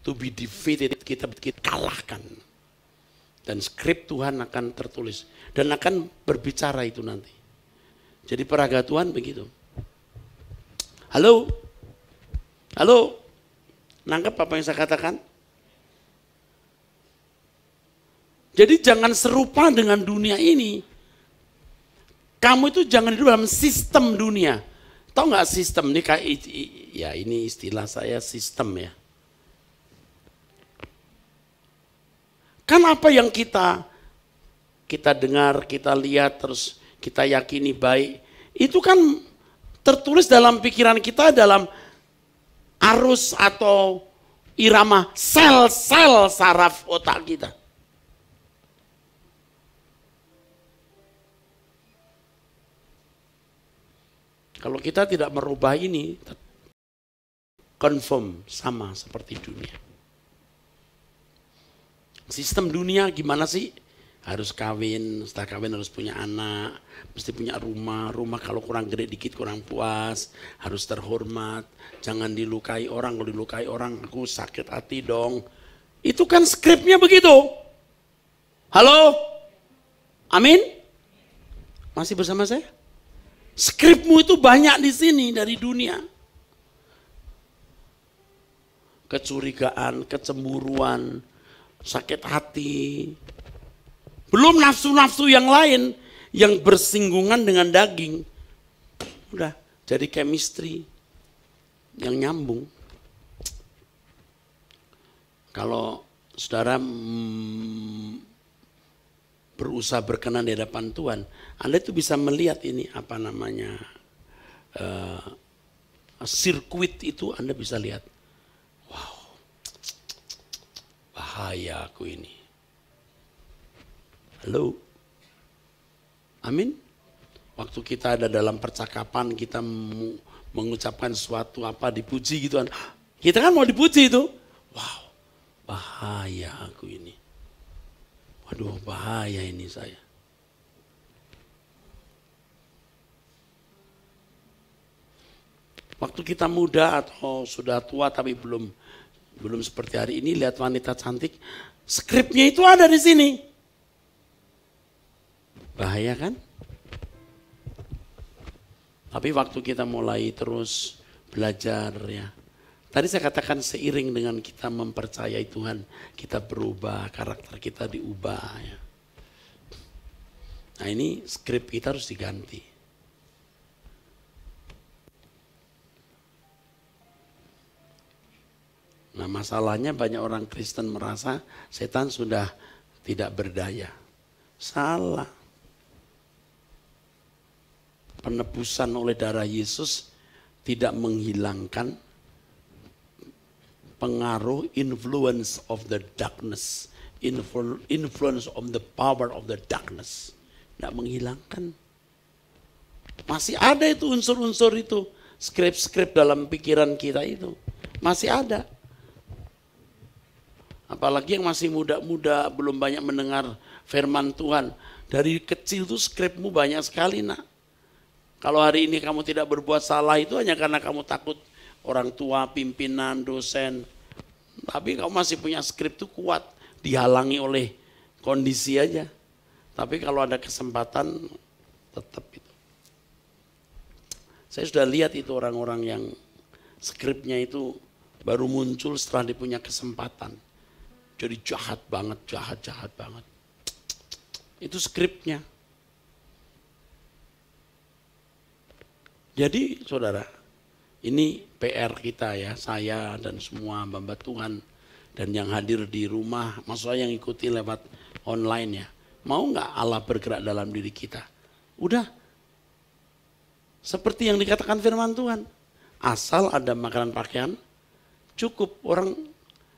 To be defeated, kita kalahkan. Dan skrip Tuhan akan tertulis. Dan akan berbicara itu nanti. Jadi peraga Tuhan begitu. Halo? Halo? Nangkep apa yang saya katakan? Jadi jangan serupa dengan dunia ini. Kamu itu jangan hidup dalam sistem dunia. Tahu nggak sistem ini kayak ya ini istilah saya sistem ya. Kan apa yang kita dengar, kita lihat terus kita yakini baik, itu kan tertulis dalam pikiran kita dalam arus atau irama sel-sel saraf otak kita. Kalau kita tidak merubah ini, confirm sama seperti dunia. Sistem dunia gimana sih? Harus kawin, setelah kawin harus punya anak, mesti punya rumah kalau kurang gede dikit kurang puas, harus terhormat, jangan dilukai orang, kalau dilukai orang aku sakit hati dong. Itu kan skripnya begitu. Halo? Amin? Masih bersama saya? Skripmu itu banyak di sini dari dunia. Kecurigaan, kecemburuan, sakit hati. Belum nafsu-nafsu yang lain yang bersinggungan dengan daging. Udah jadi chemistry yang nyambung. Kalau saudara berusaha berkenan di hadapan Tuhan, Anda itu bisa melihat ini apa namanya sirkuit itu Anda bisa lihat. Wow, bahaya aku ini. Halo, amin. Waktu kita ada dalam percakapan kita mengucapkan sesuatu apa dipuji gitu kan, kita kan mau dipuji itu. Wow, bahaya aku ini. Waduh, bahaya ini saya. Waktu kita muda atau sudah tua tapi belum seperti hari ini, lihat wanita cantik, skripnya itu ada di sini. Bahaya kan? Tapi waktu kita mulai terus belajar ya, Tadi saya katakan seiring dengan kita mempercayai Tuhan, kita berubah, karakter kita diubah. Ya. Nah ini skrip kita harus diganti. Nah masalahnya banyak orang Kristen merasa setan sudah tidak berdaya. Salah. Penebusan oleh darah Yesus tidak menghilangkan pengaruh influence of the darkness, influence of the power of the darkness. Tidak menghilangkan. Masih ada itu unsur-unsur itu, skrip-skrip dalam pikiran kita itu. Masih ada. Apalagi yang masih muda-muda, belum banyak mendengar firman Tuhan. Dari kecil tuh skripmu banyak sekali nak. Kalau hari ini kamu tidak berbuat salah itu hanya karena kamu takut orang tua, pimpinan, dosen. Tapi kamu masih punya skrip itu kuat, dihalangi oleh kondisi aja. Tapi kalau ada kesempatan, tetap itu. Saya sudah lihat itu orang-orang yang skripnya itu baru muncul setelah dia punya kesempatan. Jadi jahat banget, jahat banget. Itu skripnya. Jadi saudara, ini PR kita ya, saya dan semua hamba Tuhan dan yang hadir di rumah, maksudnya yang ikuti lewat online ya. Mau nggak Allah bergerak dalam diri kita? Udah, seperti yang dikatakan firman Tuhan, asal ada makanan pakaian, cukup. Orang,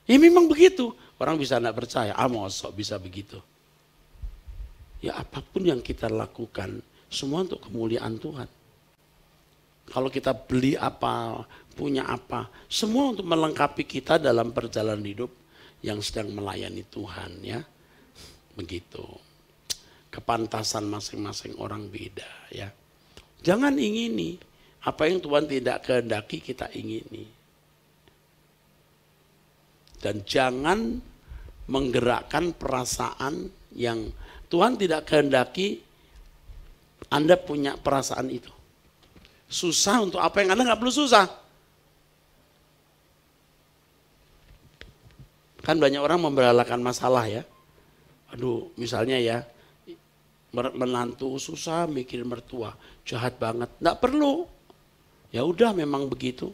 ya memang begitu. Orang bisa nggak percaya, mosok bisa begitu. Ya apapun yang kita lakukan, semua untuk kemuliaan Tuhan. Kalau kita beli apa, punya apa, semua untuk melengkapi kita dalam perjalanan hidup yang sedang melayani Tuhan ya. Begitu. Kepantasan masing-masing orang beda ya. Jangan ingini apa yang Tuhan tidak kehendaki kita ingini. Dan jangan menggerakkan perasaan yang Tuhan tidak kehendaki Anda punya perasaan itu. Susah untuk apa yang Anda nggak perlu susah. Kan banyak orang memberalakan masalah ya. Aduh misalnya ya, menantu susah mikirin mertua, jahat banget. Nggak perlu. Ya udah memang begitu.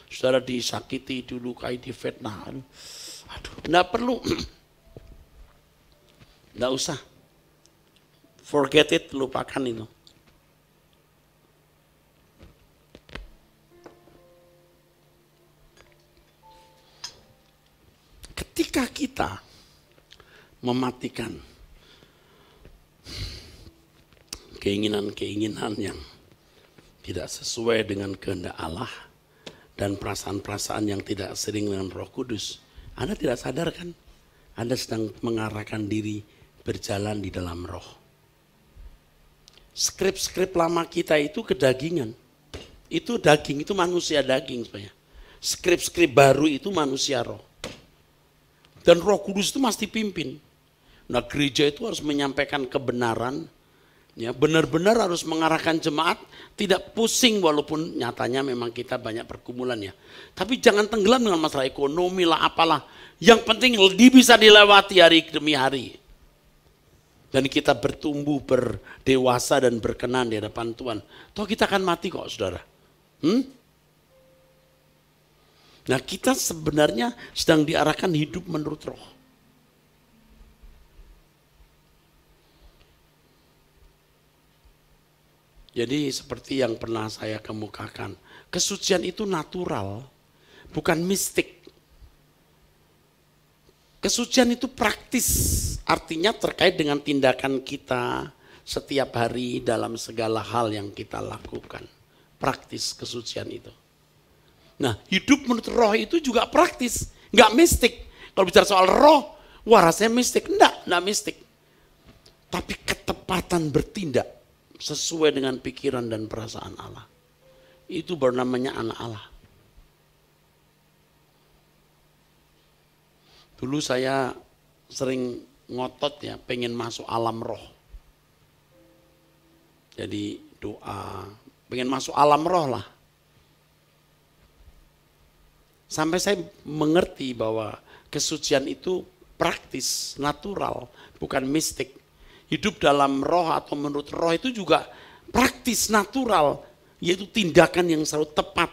Saudara disakiti, dilukai, difitnah. Aduh, nggak perlu. Nggak usah. Forget it, lupakan itu. Ketika kita mematikan keinginan-keinginan yang tidak sesuai dengan kehendak Allah dan perasaan-perasaan yang tidak sering dengan Roh Kudus, Anda tidak sadar kan? Anda sedang mengarahkan diri berjalan di dalam roh. Skrip-skrip lama kita itu kedagingan. Itu daging, itu manusia daging sebenarnya. Skrip-skrip baru itu manusia roh. Dan Roh Kudus itu mesti pimpin. Nah gereja itu harus menyampaikan kebenaran, ya benar-benar harus mengarahkan jemaat, tidak pusing walaupun nyatanya memang kita banyak pergumulan ya. Tapi jangan tenggelam dengan masalah ekonomi lah apalah. Yang penting bisa dilewati hari demi hari. Dan kita bertumbuh, berdewasa dan berkenan di hadapan Tuhan. Toh kita akan mati kok saudara. Nah kita sebenarnya sedang diarahkan hidup menurut roh. Jadi seperti yang pernah saya kemukakan, kesucian itu natural, bukan mistik. Kesucian itu praktis, artinya terkait dengan tindakan kita setiap hari dalam segala hal yang kita lakukan. Praktis kesucian itu. Nah hidup menurut roh itu juga praktis, nggak mistik. Kalau bicara soal roh, wah rasanya mistik. Enggak mistik. Tapi ketepatan bertindak sesuai dengan pikiran dan perasaan Allah. Itu baru namanya anak Allah. Dulu saya sering ngotot ya, pengen masuk alam roh. Jadi doa, pengen masuk alam roh lah. Sampai saya mengerti bahwa kesucian itu praktis, natural, bukan mistik. Hidup dalam roh atau menurut roh itu juga praktis, natural, yaitu tindakan yang selalu tepat.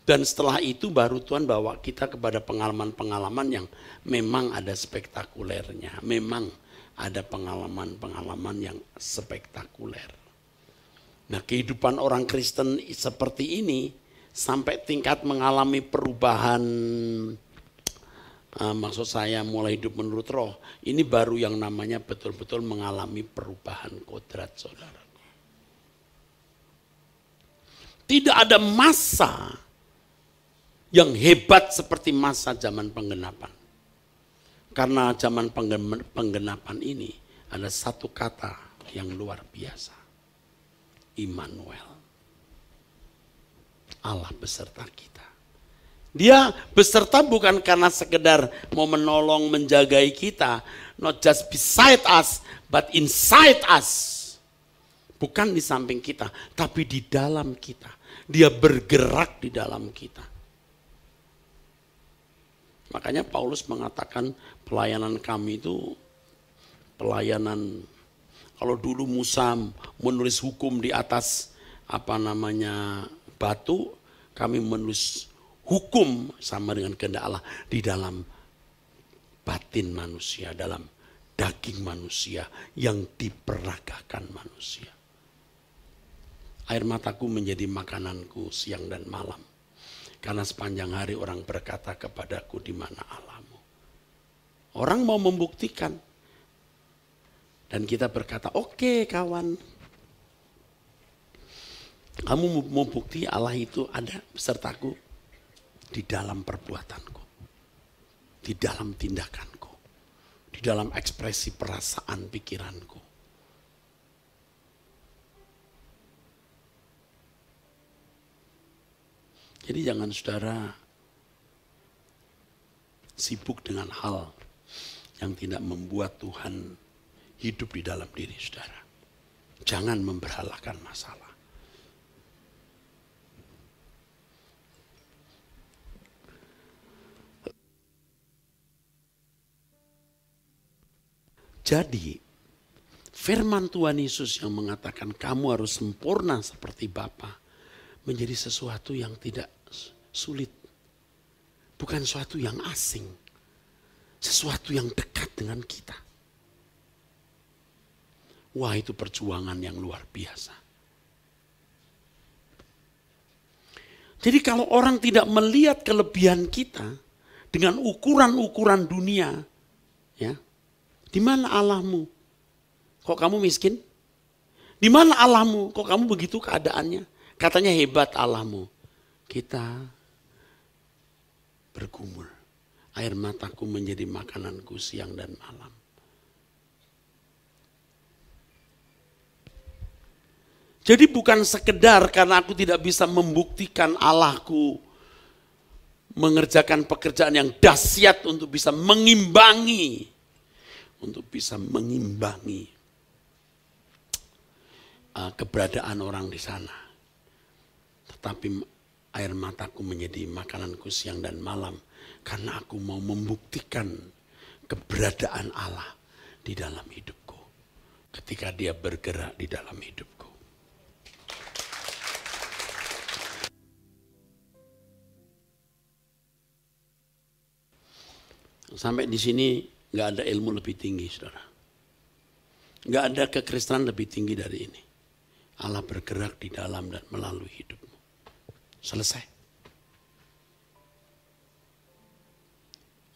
Dan setelah itu baru Tuhan bawa kita kepada pengalaman-pengalaman yang memang ada spektakulernya. Memang ada pengalaman-pengalaman yang spektakuler. Nah, kehidupan orang Kristen seperti ini sampai tingkat mengalami perubahan, maksud saya mulai hidup menurut roh, ini baru yang namanya betul-betul mengalami perubahan kodrat, saudara. Tidak ada masa yang hebat seperti masa zaman penggenapan. Karena zaman penggenapan ini ada satu kata yang luar biasa. Immanuel. Allah beserta kita. Dia beserta bukan karena sekedar mau menolong, menjagai kita. Not just beside us, but inside us. Bukan di samping kita, tapi di dalam kita. Dia bergerak di dalam kita. Makanya Paulus mengatakan pelayanan kami itu pelayanan, kalau dulu Musa menulis hukum di atas batu, kami menulis hukum sama dengan kehendak Allah di dalam batin manusia, dalam daging manusia yang diperagakan manusia. Air mataku menjadi makananku siang dan malam. Karena sepanjang hari orang berkata kepadaku, di mana Allahmu? Orang mau membuktikan. Dan kita berkata, oke, kawan. Kamu mau bukti Allah itu ada besertaku? Di dalam perbuatanku. Di dalam tindakanku. Di dalam ekspresi perasaan pikiranku. Jadi jangan saudara sibuk dengan hal yang tidak membuat Tuhan hidup di dalam diri saudara. Jangan memberhalakan masalah. Jadi firman Tuhan Yesus yang mengatakan kamu harus sempurna seperti Bapa menjadi sesuatu yang tidak sulit. Bukan sesuatu yang asing. Sesuatu yang dekat dengan kita. Wah, itu perjuangan yang luar biasa. Jadi kalau orang tidak melihat kelebihan kita dengan ukuran-ukuran dunia, ya, di mana Allahmu? Kok kamu miskin? Di mana Allahmu? Kok kamu begitu keadaannya? Katanya hebat Allahmu. Kita bergumul. Air mataku menjadi makananku siang dan malam. Jadi bukan sekedar karena aku tidak bisa membuktikan Allahku mengerjakan pekerjaan yang dahsyat untuk bisa mengimbangi. Keberadaan orang di sana. Tetapi air mataku menjadi makananku siang dan malam. Karena aku mau membuktikan keberadaan Allah di dalam hidupku. Ketika dia bergerak di dalam hidupku. Sampai di sini nggak ada ilmu lebih tinggi, saudara. Nggak ada kekristenan lebih tinggi dari ini. Allah bergerak di dalam dan melalui hidupmu. Selesai.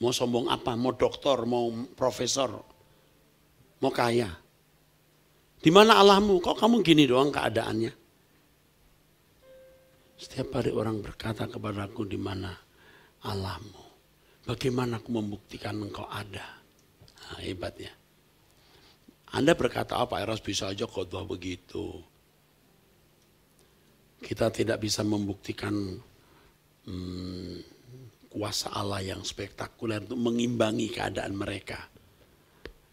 Mau sombong apa? Mau doktor, mau profesor, mau kaya. Di mana Allahmu? Kok kamu gini doang keadaannya? Setiap hari orang berkata kepadaku, di mana Allahmu? Bagaimana aku membuktikan engkau ada? Nah, hebat ya. Anda berkata apa? Eros bisa aja khotbah begitu. Kita tidak bisa membuktikan kuasa Allah yang spektakuler untuk mengimbangi keadaan mereka.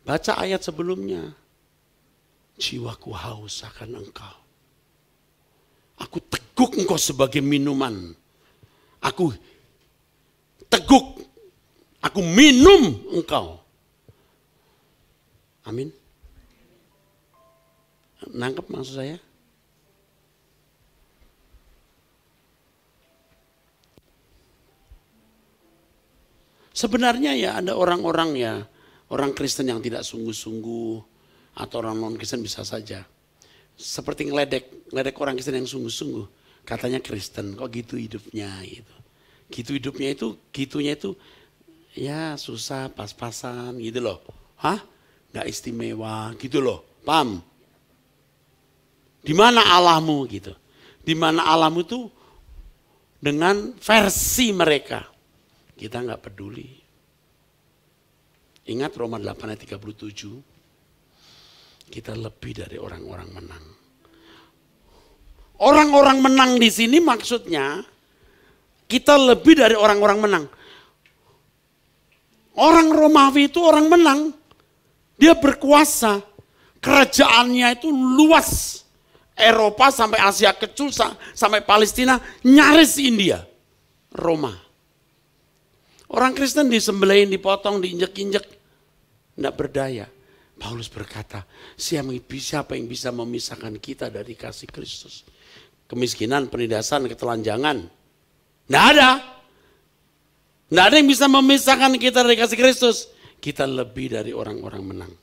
Baca ayat sebelumnya. Jiwaku haus akan engkau. Aku teguk engkau sebagai minuman. Aku teguk, aku minum engkau. Amin. Nangkep maksud saya? Sebenarnya ya ada orang-orang ya, orang Kristen yang tidak sungguh-sungguh, atau orang non-Kristen bisa saja. Seperti ngeledek orang Kristen yang sungguh-sungguh. Katanya Kristen, kok gitu hidupnya gitu. Gitu hidupnya itu, gitunya itu ya susah, pas-pasan gitu loh. Hah? Gak istimewa gitu loh, paham? Di mana Allahmu gitu. Di mana Allahmu tuh dengan versi mereka. Kita nggak peduli. Ingat Roma 8 ayat 37. Kita lebih dari orang-orang menang. Orang-orang menang di sini maksudnya kita lebih dari orang-orang menang. Orang Romawi itu orang menang. Dia berkuasa. Kerajaannya itu luas. Eropa sampai Asia Kecil sampai Palestina nyaris India. Roma. Orang Kristen disembelihin, dipotong, diinjek-injek. Tidak berdaya. Paulus berkata, siapa yang bisa memisahkan kita dari kasih Kristus? Kemiskinan, penindasan, ketelanjangan. Tidak ada. Tidak ada yang bisa memisahkan kita dari kasih Kristus. Kita lebih dari orang-orang menang.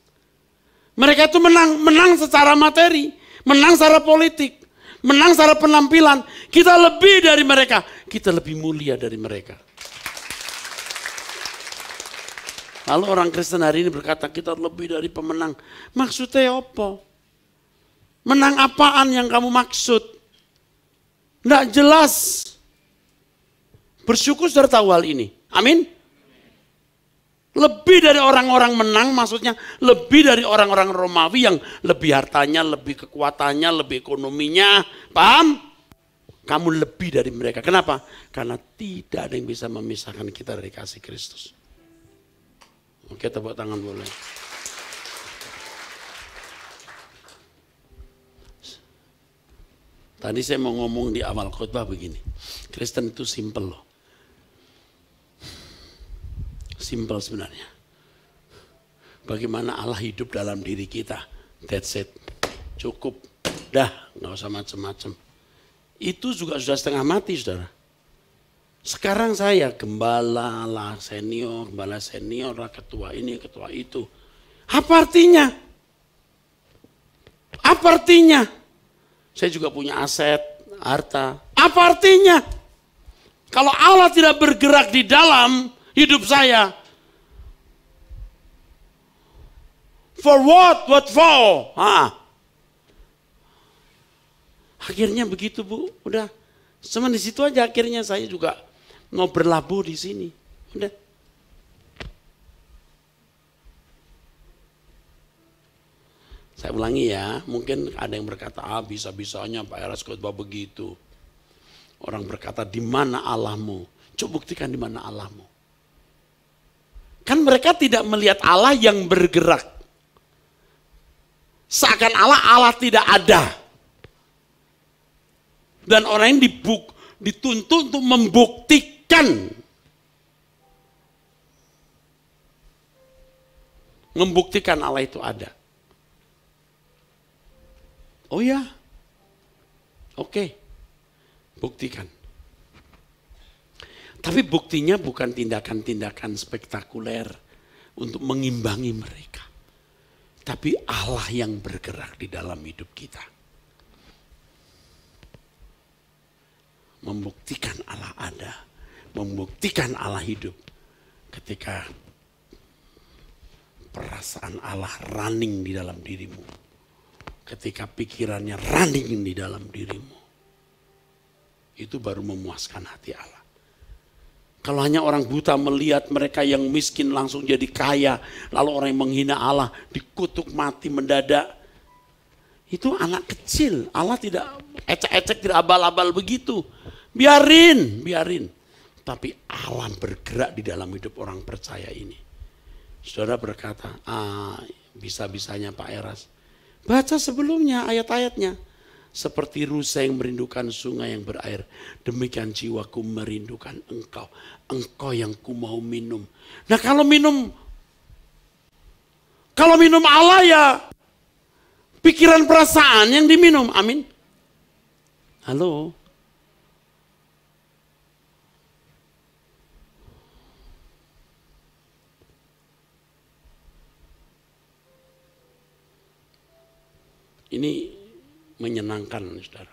Mereka itu menang secara materi. Menang secara politik. Menang secara penampilan. Kita lebih dari mereka. Kita lebih mulia dari mereka. Lalu orang Kristen hari ini berkata kita lebih dari pemenang. Maksudnya apa? Menang apaan yang kamu maksud? Tidak jelas. Bersyukur sudah tahu hal ini. Amin. Lebih dari orang-orang menang maksudnya lebih dari orang-orang Romawi yang lebih hartanya, lebih kekuatannya, lebih ekonominya. Paham? Kamu lebih dari mereka. Kenapa? Karena tidak ada yang bisa memisahkan kita dari kasih Kristus. Oke, tepuk tangan boleh. Tadi saya mau ngomong di awal khotbah begini. Kristen itu simple loh. Simple sebenarnya. Bagaimana Allah hidup dalam diri kita. That's it. Cukup. Dah, nggak usah macem-macem. Itu juga sudah setengah mati, saudara. Sekarang saya gembala lah senior, gembala senior lah, ketua ini, ketua itu. Apa artinya? Apa artinya? Saya juga punya aset, harta. Apa artinya? Kalau Allah tidak bergerak di dalam hidup saya. For what? What for? Akhirnya begitu Bu, udah. Cuma di situ aja akhirnya saya juga mau berlabuh di sini. Udah. Saya ulangi ya, mungkin ada yang berkata, bisa-bisanya Pak Eras khotbah begitu. Orang berkata, di mana Allahmu? Coba buktikan di mana Allahmu. Kan mereka tidak melihat Allah yang bergerak. Seakan Allah tidak ada. Dan orang yang dituntut untuk membuktikan Allah itu ada. Oh ya, oke, buktikan. Tapi buktinya bukan tindakan-tindakan spektakuler untuk mengimbangi mereka. Tapi Allah yang bergerak di dalam hidup kita. Membuktikan Allah ada. Membuktikan Allah hidup. Ketika perasaan Allah running di dalam dirimu. Ketika pikirannya running di dalam dirimu. Itu baru memuaskan hati Allah. Kalau hanya orang buta melihat mereka yang miskin langsung jadi kaya. Lalu orang yang menghina Allah dikutuk mati mendadak. Itu anak kecil. Allah tidak ecek-ecek, tidak abal-abal begitu. Biarin. Tapi Allah bergerak di dalam hidup orang percaya ini. Saudara berkata, bisa-bisanya Pak Eras. Baca sebelumnya ayat-ayatnya. Seperti rusa yang merindukan sungai yang berair, demikian jiwaku merindukan engkau. Engkau yang ku mau minum. Nah kalau minum Allah ya pikiran perasaan yang diminum. Amin. Halo. Ini menyenangkan, saudara.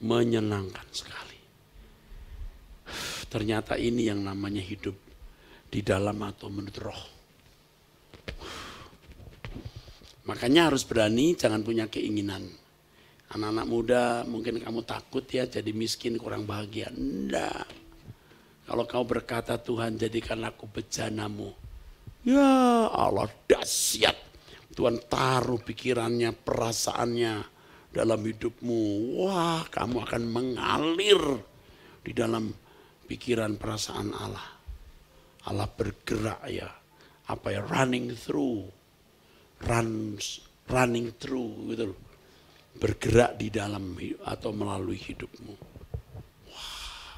Menyenangkan sekali. Ternyata ini yang namanya hidup di dalam atau menurut roh. Makanya harus berani, jangan punya keinginan. Anak-anak muda mungkin kamu takut ya jadi miskin, kurang bahagia. Enggak. Kalau kau berkata Tuhan jadikan aku bejanamu. Ya Allah dahsyat. Tuhan taruh pikirannya, perasaannya dalam hidupmu. Wah, kamu akan mengalir di dalam pikiran perasaan Allah. Allah bergerak ya. Apa ya? Running through gitu. Bergerak di dalam atau melalui hidupmu. Wah.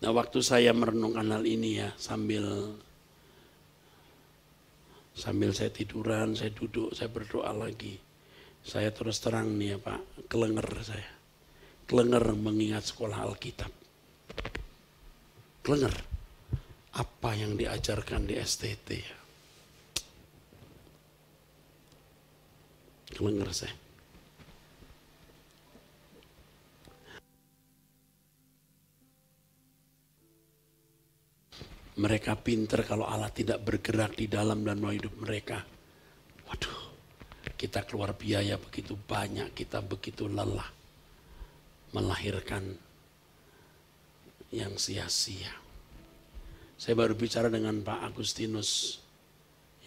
Nah, waktu saya merenungkan hal ini ya, sambil saya tiduran, saya duduk, saya berdoa lagi. Saya terus terang nih ya Pak, kelenger saya. Kelenger mengingat sekolah Alkitab. Kelenger. Apa yang diajarkan di STT ya. Kelenger saya. Mereka pinter kalau Allah tidak bergerak di dalam dan melalui hidup mereka. Waduh, kita keluar biaya begitu banyak, kita begitu lelah melahirkan yang sia-sia. Saya baru bicara dengan Pak Agustinus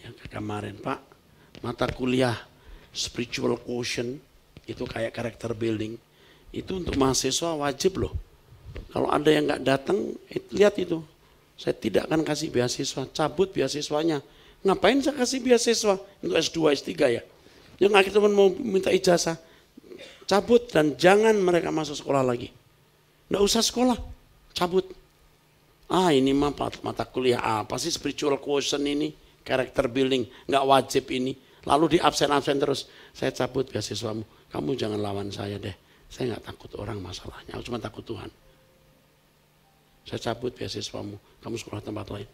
yang kemarin, Pak, mata kuliah spiritual quotient itu kayak character building, itu untuk mahasiswa wajib loh. Kalau ada yang nggak datang, lihat itu. Saya tidak akan kasih beasiswa, cabut beasiswanya. Ngapain saya kasih beasiswa? Untuk S2, S3 ya. Yang akhirnya teman mau minta ijazah, cabut dan jangan mereka masuk sekolah lagi. Nggak usah sekolah, cabut. Ini mata kuliah apa sih spiritual quotient ini, character building, nggak wajib ini. Lalu di absen terus, saya cabut beasiswamu. Kamu jangan lawan saya deh, saya nggak takut orang masalahnya, aku cuma takut Tuhan. Saya cabut beasiswamu, kamu sekolah tempat lain.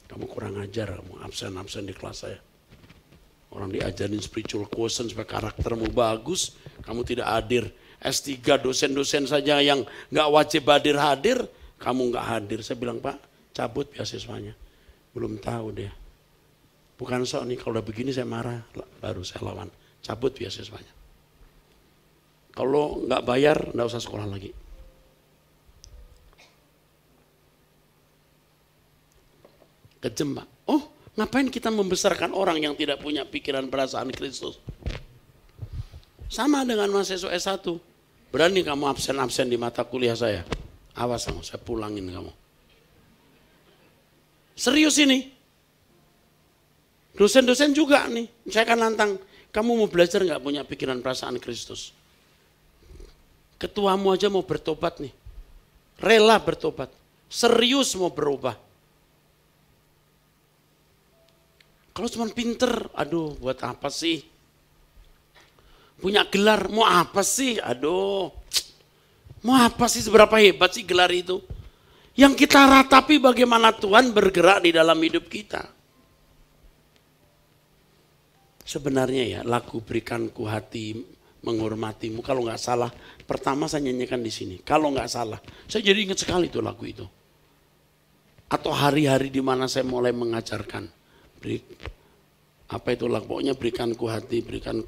Kamu kurang ajar, kamu absen di kelas saya. Orang diajarin spiritual quotient supaya karaktermu bagus, kamu tidak hadir. S3 dosen-dosen saja yang nggak wajib hadir, kamu nggak hadir. Saya bilang Pak, cabut beasiswanya. Belum tahu dia. Bukan sok nih, kalau udah begini saya marah, baru saya lawan. Cabut beasiswanya. Kalau nggak bayar, nggak usah sekolah lagi. Kejem Pak. Oh, ngapain kita membesarkan orang yang tidak punya pikiran perasaan Kristus? Sama dengan mahasiswa S1. Berani kamu absen di mata kuliah saya. Awas kamu, saya pulangin kamu. Serius ini. Dosen-dosen juga nih. Saya akan nantang. Kamu mau belajar nggak punya pikiran perasaan Kristus? Ketuamu aja mau bertobat nih. Rela bertobat. Serius mau berubah. Kalau cuma pinter, aduh buat apa sih? Punya gelar, mau apa sih? Aduh, mau apa sih, seberapa hebat sih gelar itu? Yang kita ratapi bagaimana Tuhan bergerak di dalam hidup kita. Sebenarnya ya lagu Berikanku Hati Menghormatimu, kalau nggak salah, pertama saya nyanyikan di sini. Kalau nggak salah, saya jadi ingat sekali tuh lagu itu. Atau hari-hari di mana saya mulai mengajarkan. Apa itu lah, pokoknya berikanku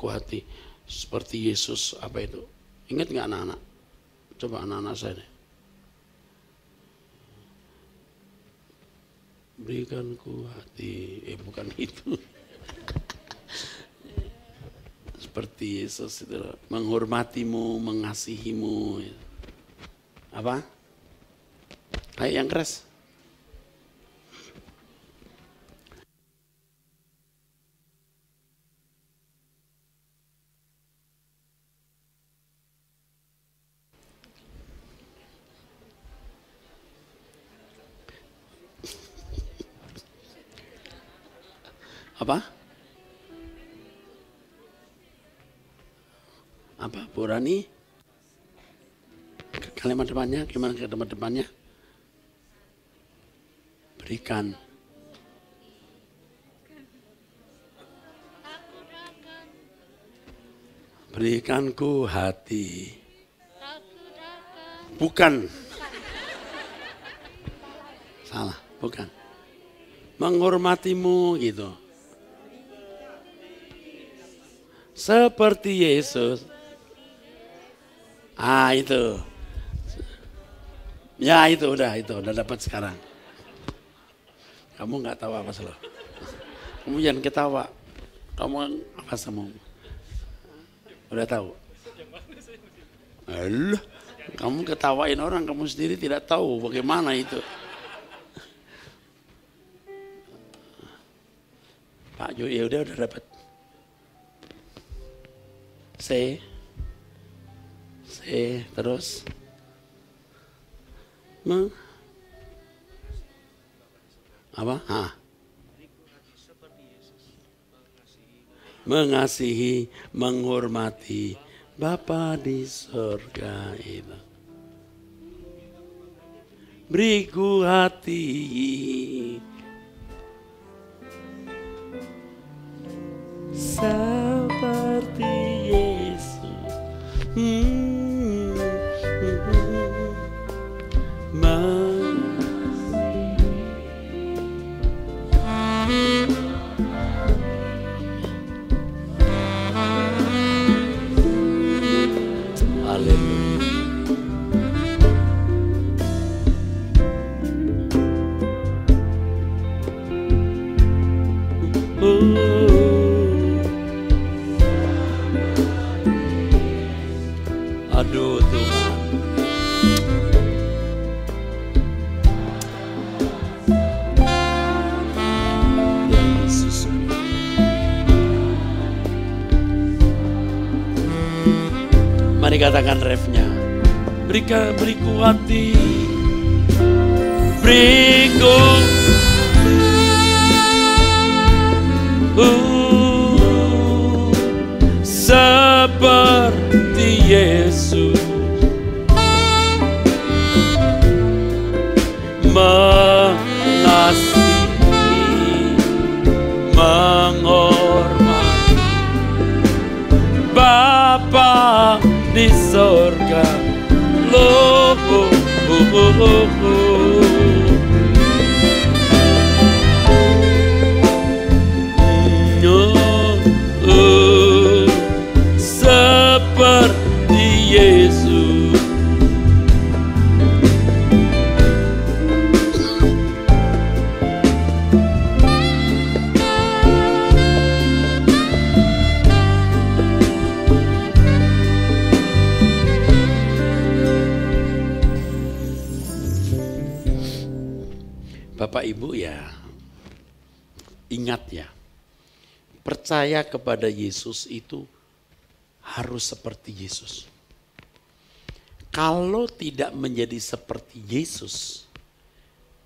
hati seperti Yesus, apa itu, ingat nggak anak-anak? Coba anak-anak saya deh. Berikanku hati, bukan itu. Seperti Yesus itu, menghormatimu, mengasihimu. Apa? Ayo yang keras. Apa? Apa, Bu Rani? Kalimat depannya, gimana kalimat depannya? Berikan. Berikanku hati. Bukan. Salah, bukan. Menghormatimu gitu. Seperti Yesus. Ah itu. Ya itu udah dapat sekarang. Kamu nggak tahu apa sih lo? Kamu jangan ketawa. Kamu apa semua? Udah tahu? Alah, kamu ketawain orang, kamu sendiri tidak tahu bagaimana itu. Pak Jo, ya udah dapat. C terus. Apa? Mengasihi, menghormati Bapa di surga itu. Beriku hati seperti Yesus. Aduh Tuhan. Ya Yesus. Mari katakan refnya. Beriku hati. Beriku seperti Yesus, mengasihi, menghormati Bapa di surga. Seperti Yesus. Bapak Ibu ya, ingat ya, percaya kepada Yesus itu harus seperti Yesus. Kalau tidak menjadi seperti Yesus,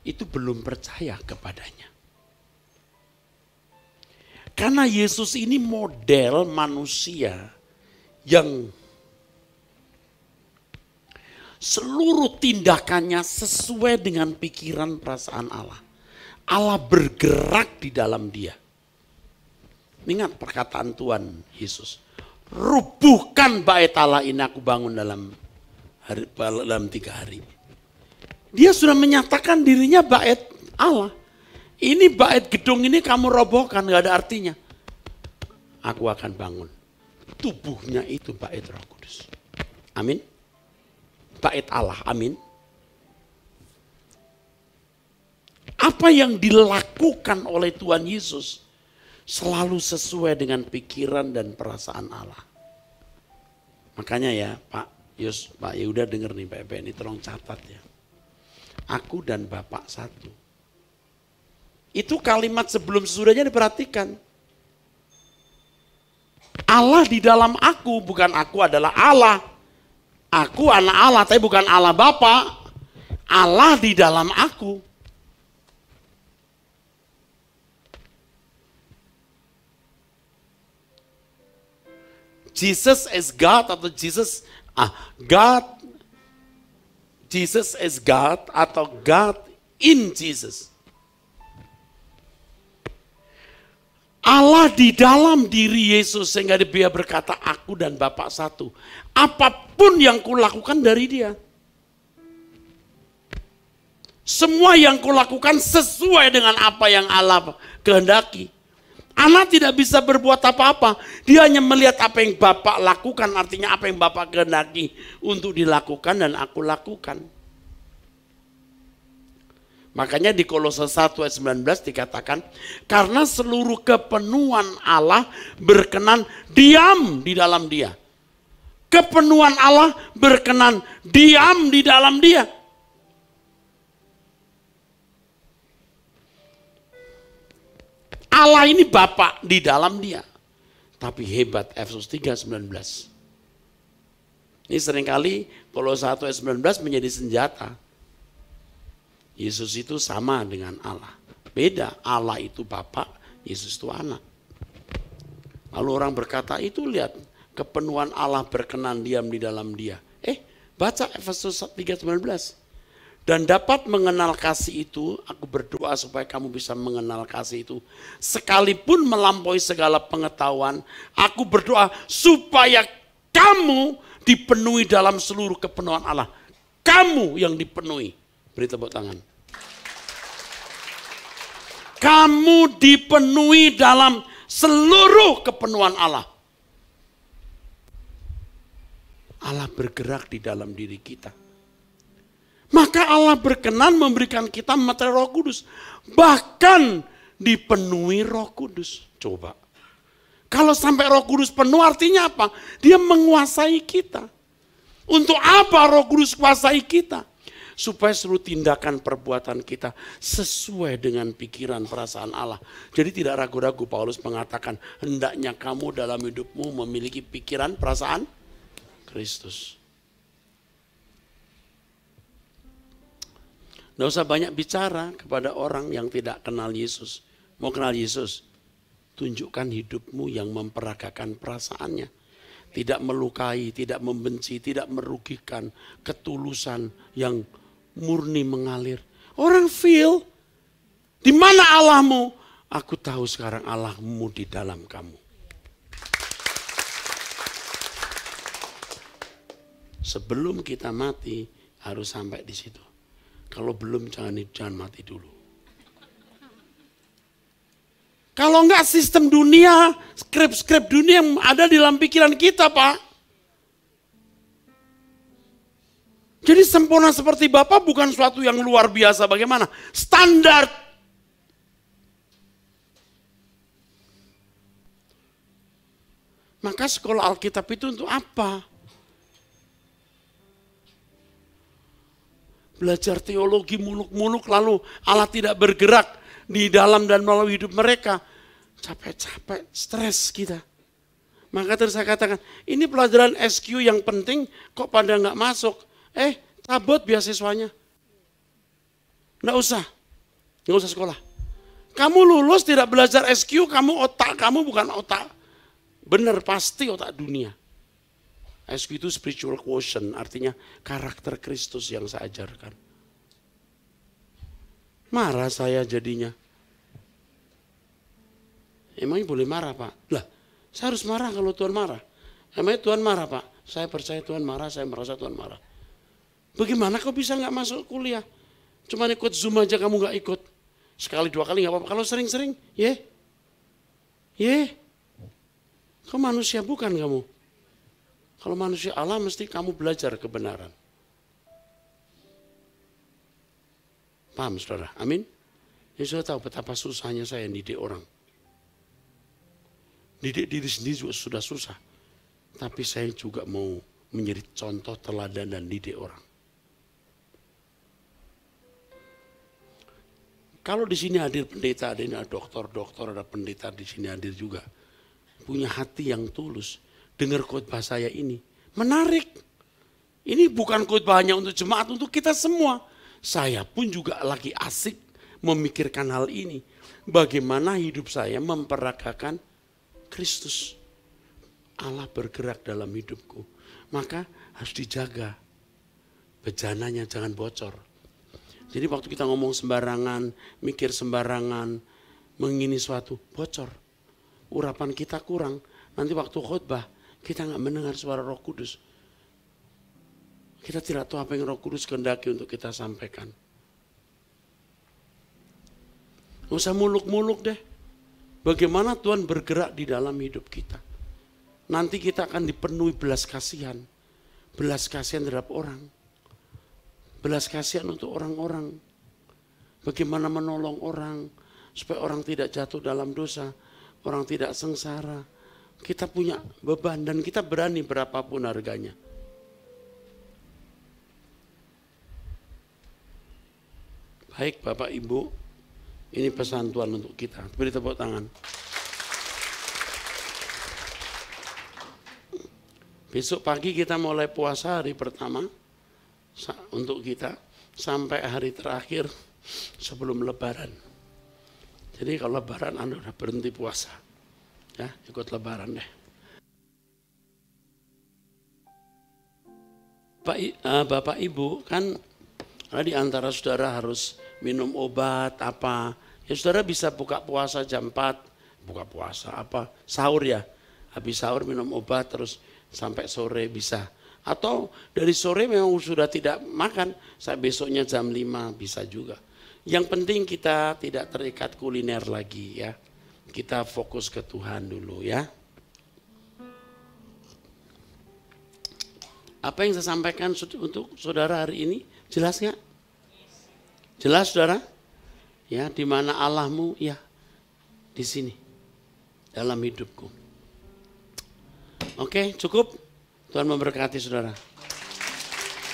itu belum percaya kepadanya. Karena Yesus ini model manusia yang seluruh tindakannya sesuai dengan pikiran perasaan Allah. Allah bergerak di dalam dia. Ingat perkataan Tuhan Yesus. Rubuhkan bait Allah ini aku bangun dalam 3 hari. Dia sudah menyatakan dirinya bait Allah. Ini bait gedung ini kamu robohkan, gak ada artinya. Aku akan bangun. Tubuhnya itu bait Roh Kudus. Amin. Bait Allah, amin. Apa yang dilakukan oleh Tuhan Yesus selalu sesuai dengan pikiran dan perasaan Allah. Makanya ya Pak Yehuda denger nih Pak ini tolong catat ya. Aku dan Bapak satu. Itu kalimat sebelum sesudahnya diperhatikan. Allah di dalam aku, bukan aku adalah Allah. Aku anak Allah, tapi bukan Allah Bapa. Allah di dalam aku. Jesus as God atau God, Jesus as God atau God in Jesus. Allah di dalam diri Yesus sehingga dia berkata, aku dan Bapa satu. Apapun yang kulakukan dari dia. Semua yang kulakukan sesuai dengan apa yang Allah kehendaki. Anak tidak bisa berbuat apa-apa. Dia hanya melihat apa yang Bapak lakukan. Artinya apa yang Bapak kehendaki untuk dilakukan dan aku lakukan. Makanya di Kolose 1 ayat 19 dikatakan, karena seluruh kepenuhan Allah berkenan diam di dalam dia. Kepenuhan Allah berkenan diam di dalam dia. Allah ini Bapa di dalam dia. Tapi hebat, Efesus 3:19. Ini seringkali Kolose 1 ayat 19 menjadi senjata. Yesus itu sama dengan Allah. Beda, Allah itu Bapa, Yesus itu anak. Lalu orang berkata, itu lihat, kepenuhan Allah berkenan diam di dalam dia. Baca Efesus 3:19. Dan dapat mengenal kasih itu, aku berdoa supaya kamu bisa mengenal kasih itu. Sekalipun melampaui segala pengetahuan, aku berdoa supaya kamu dipenuhi dalam seluruh kepenuhan Allah. Kamu yang dipenuhi. Beri tepuk tangan. Kamu dipenuhi dalam seluruh kepenuhan Allah. Allah bergerak di dalam diri kita. Maka Allah berkenan memberikan kita materi Roh Kudus. Bahkan dipenuhi Roh Kudus. Coba. Kalau sampai Roh Kudus penuh artinya apa? Dia menguasai kita. Untuk apa Roh Kudus kuasai kita? Supaya seluruh tindakan perbuatan kita sesuai dengan pikiran perasaan Allah. Jadi tidak ragu-ragu Paulus mengatakan, hendaknya kamu dalam hidupmu memiliki pikiran perasaan Kristus. Nggak usah banyak bicara kepada orang yang tidak kenal Yesus. Mau kenal Yesus? Tunjukkan hidupmu yang memperagakan perasaannya. Tidak melukai, tidak membenci, tidak merugikan. Ketulusan yang murni mengalir. Orang feel, di mana Allahmu? Aku tahu sekarang Allahmu di dalam kamu. Sebelum kita mati harus sampai di situ. Kalau belum jangan mati dulu. Kalau enggak sistem dunia, skrip-skrip dunia yang ada di dalam pikiran kita, Pak. Jadi sempurna seperti Bapa bukan suatu yang luar biasa bagaimana? Standar. Maka sekolah Alkitab itu untuk apa? Belajar teologi muluk-muluk lalu Allah tidak bergerak di dalam dan melalui hidup mereka. Capek-capek, stres kita. Maka terus saya katakan, ini pelajaran SQ yang penting kok pada nggak masuk. Cabut beasiswanya. Nggak usah sekolah. Kamu lulus tidak belajar SQ, otak kamu bukan otak. Benar pasti otak dunia. SQ itu spiritual quotient, artinya karakter Kristus yang saya ajarkan. Marah saya jadinya. Emangnya boleh marah, Pak? Lah, saya harus marah kalau Tuhan marah. Emangnya Tuhan marah, Pak? Saya percaya Tuhan marah, saya merasa Tuhan marah. Bagaimana kau bisa nggak masuk kuliah? Cuma ikut Zoom aja kamu nggak ikut. Sekali dua kali nggak apa-apa. Kalau sering-sering, kau manusia bukan kamu. Kalau manusia Allah mesti kamu belajar kebenaran. Paham saudara? Amin? Ya sudah tahu betapa susahnya saya didik orang. Didik diri sendiri juga sudah susah. Tapi saya juga mau menjadi contoh teladan dan didik orang. Kalau di sini hadir pendeta, ada dokter, ada pendeta di sini hadir juga. Punya hati yang tulus. Dengar khotbah saya ini, menarik. Ini bukan khotbah hanya untuk jemaat, untuk kita semua. Saya pun juga lagi asik memikirkan hal ini. Bagaimana hidup saya memperagakan Kristus. Allah bergerak dalam hidupku, maka harus dijaga. Bejananya jangan bocor. Jadi waktu kita ngomong sembarangan, mikir sembarangan, mengingini suatu, bocor. Urapan kita kurang. Nanti waktu khotbah, kita nggak mendengar suara Roh Kudus. Kita tidak tahu apa yang Roh Kudus kehendaki untuk kita sampaikan. Nggak usah muluk-muluk deh. Bagaimana Tuhan bergerak di dalam hidup kita. Nanti kita akan dipenuhi belas kasihan. Belas kasihan terhadap orang. Belas kasihan untuk orang-orang. Bagaimana menolong orang. Supaya orang tidak jatuh dalam dosa. Orang tidak sengsara. Kita punya beban dan kita berani berapapun harganya. Baik Bapak Ibu. Ini pesan Tuhan untuk kita. Beri tepuk tangan. Besok pagi kita mulai puasa hari pertama untuk kita sampai hari terakhir sebelum Lebaran. Jadi kalau Lebaran Anda udah berhenti puasa, ya ikut Lebaran deh. Bapak Ibu kan di antara saudara harus minum obat apa, ya saudara bisa buka puasa jam 4, buka puasa apa, sahur ya, habis sahur minum obat terus sampai sore bisa. Atau dari sore memang sudah tidak makan, saya besoknya jam 5 bisa juga. Yang penting kita tidak terikat kuliner lagi ya, kita fokus ke Tuhan dulu ya. Apa yang saya sampaikan untuk saudara hari ini, jelas nggak? Jelas saudara? Ya, di mana Allahmu? Ya, di sini. Dalam hidupku. Oke, cukup? Tuhan memberkati saudara.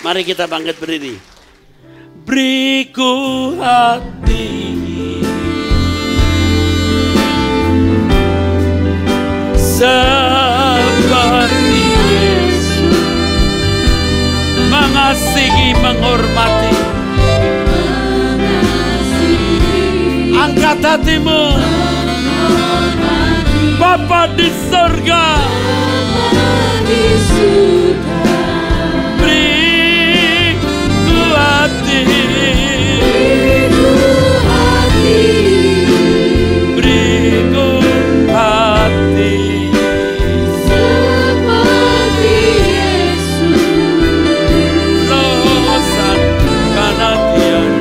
Mari kita bangkit berdiri. Beriku hati seperti Yesus, mengasihi, menghormati. Angkat hatimu, Bapa di surga, beriku hati, beriku hati seperti Yesus, losan kanatian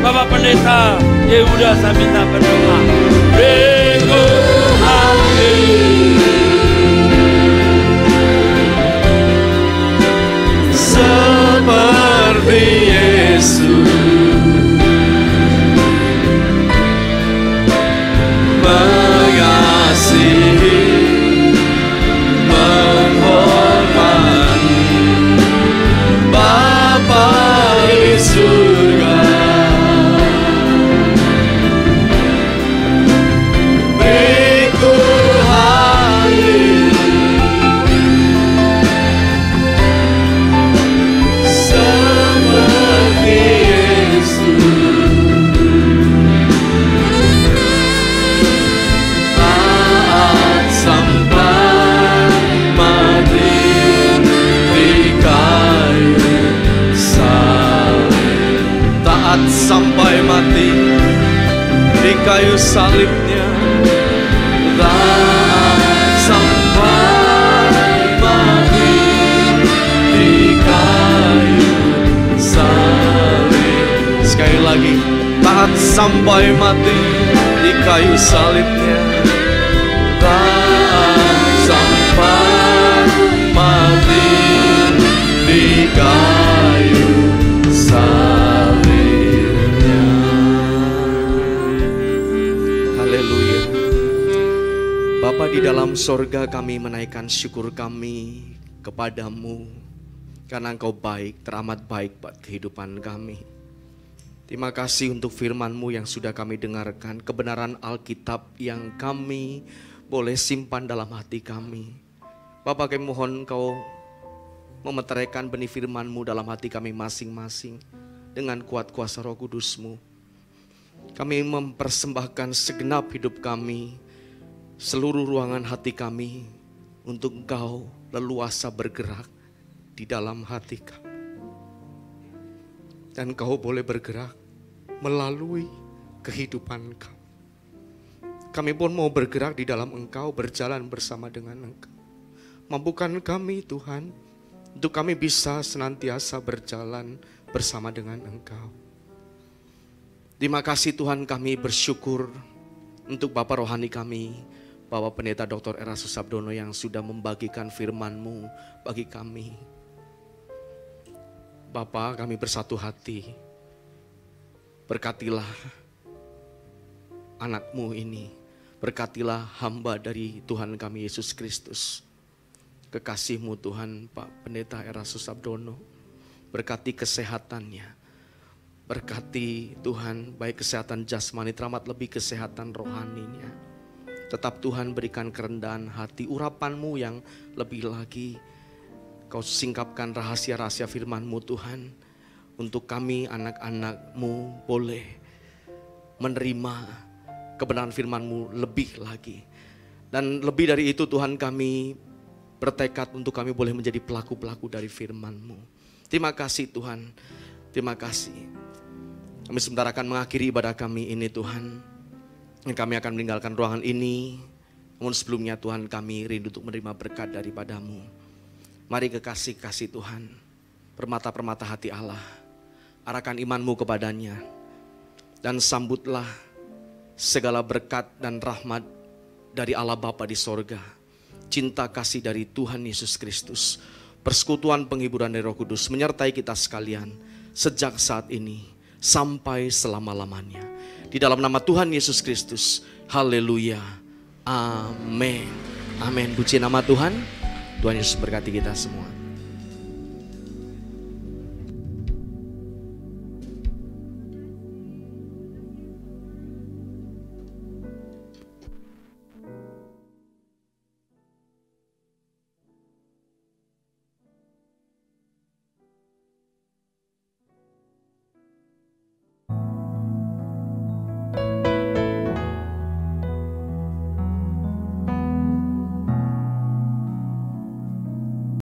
Bapak Pendeta Yehuda, saya minta berdoa. Beriku hati seperti Yesus, mengasihi, menghormati Bapa di surga. Sampai mati di kayu salibnya, sampai mati di kayu salib. Sekali lagi, taat sampai mati di kayu salibnya, taat sampai mati di kayu salib. Bapa di dalam sorga, kami menaikkan syukur kami kepadamu karena Engkau baik, teramat baik buat kehidupan kami. Terima kasih untuk firman-Mu yang sudah kami dengarkan, kebenaran Alkitab yang kami boleh simpan dalam hati kami. Bapa, kami mohon Engkau memeteraikan benih firman-Mu dalam hati kami masing-masing dengan kuat kuasa Roh Kudus-Mu. Kami mempersembahkan segenap hidup kami, seluruh ruangan hati kami untuk Engkau leluasa bergerak di dalam hati kami. Dan Engkau boleh bergerak melalui kehidupan kami. Kami pun mau bergerak di dalam Engkau, berjalan bersama dengan Engkau. Mampukan kami Tuhan, untuk kami bisa senantiasa berjalan bersama dengan Engkau. Terima kasih Tuhan, kami bersyukur untuk Bapak rohani kami, Bapak Pendeta Dr. Erastus Sabdono yang sudah membagikan firman-Mu bagi kami. Bapa, kami bersatu hati, berkatilah anak-Mu ini, berkatilah hamba dari Tuhan kami Yesus Kristus. Kekasih-Mu Tuhan, Pak Pendeta Erastus Sabdono, berkati kesehatannya, berkati Tuhan baik kesehatan jasmani, teramat lebih kesehatan rohaninya. Tetap Tuhan berikan kerendahan hati, urapan-Mu yang lebih lagi. Kau singkapkan rahasia-rahasia firman-Mu Tuhan, untuk kami anak-anak-Mu boleh menerima kebenaran firman-Mu lebih lagi. Dan lebih dari itu Tuhan, kami bertekad untuk kami boleh menjadi pelaku-pelaku dari firman-Mu. Terima kasih Tuhan, terima kasih. Kami sebentar akan mengakhiri ibadah kami ini Tuhan. Kami akan meninggalkan ruangan ini, namun sebelumnya Tuhan kami rindu untuk menerima berkat daripada-Mu. Mari kekasih-kasih Tuhan, permata-permata hati Allah, arahkan iman-Mu kepadanya, dan sambutlah segala berkat dan rahmat dari Allah Bapa di sorga, cinta kasih dari Tuhan Yesus Kristus, persekutuan penghiburan dari Roh Kudus menyertai kita sekalian sejak saat ini sampai selama-lamanya. Di dalam nama Tuhan Yesus Kristus, haleluya, amin. Amin. Puji nama Tuhan. Tuhan Yesus berkati kita semua.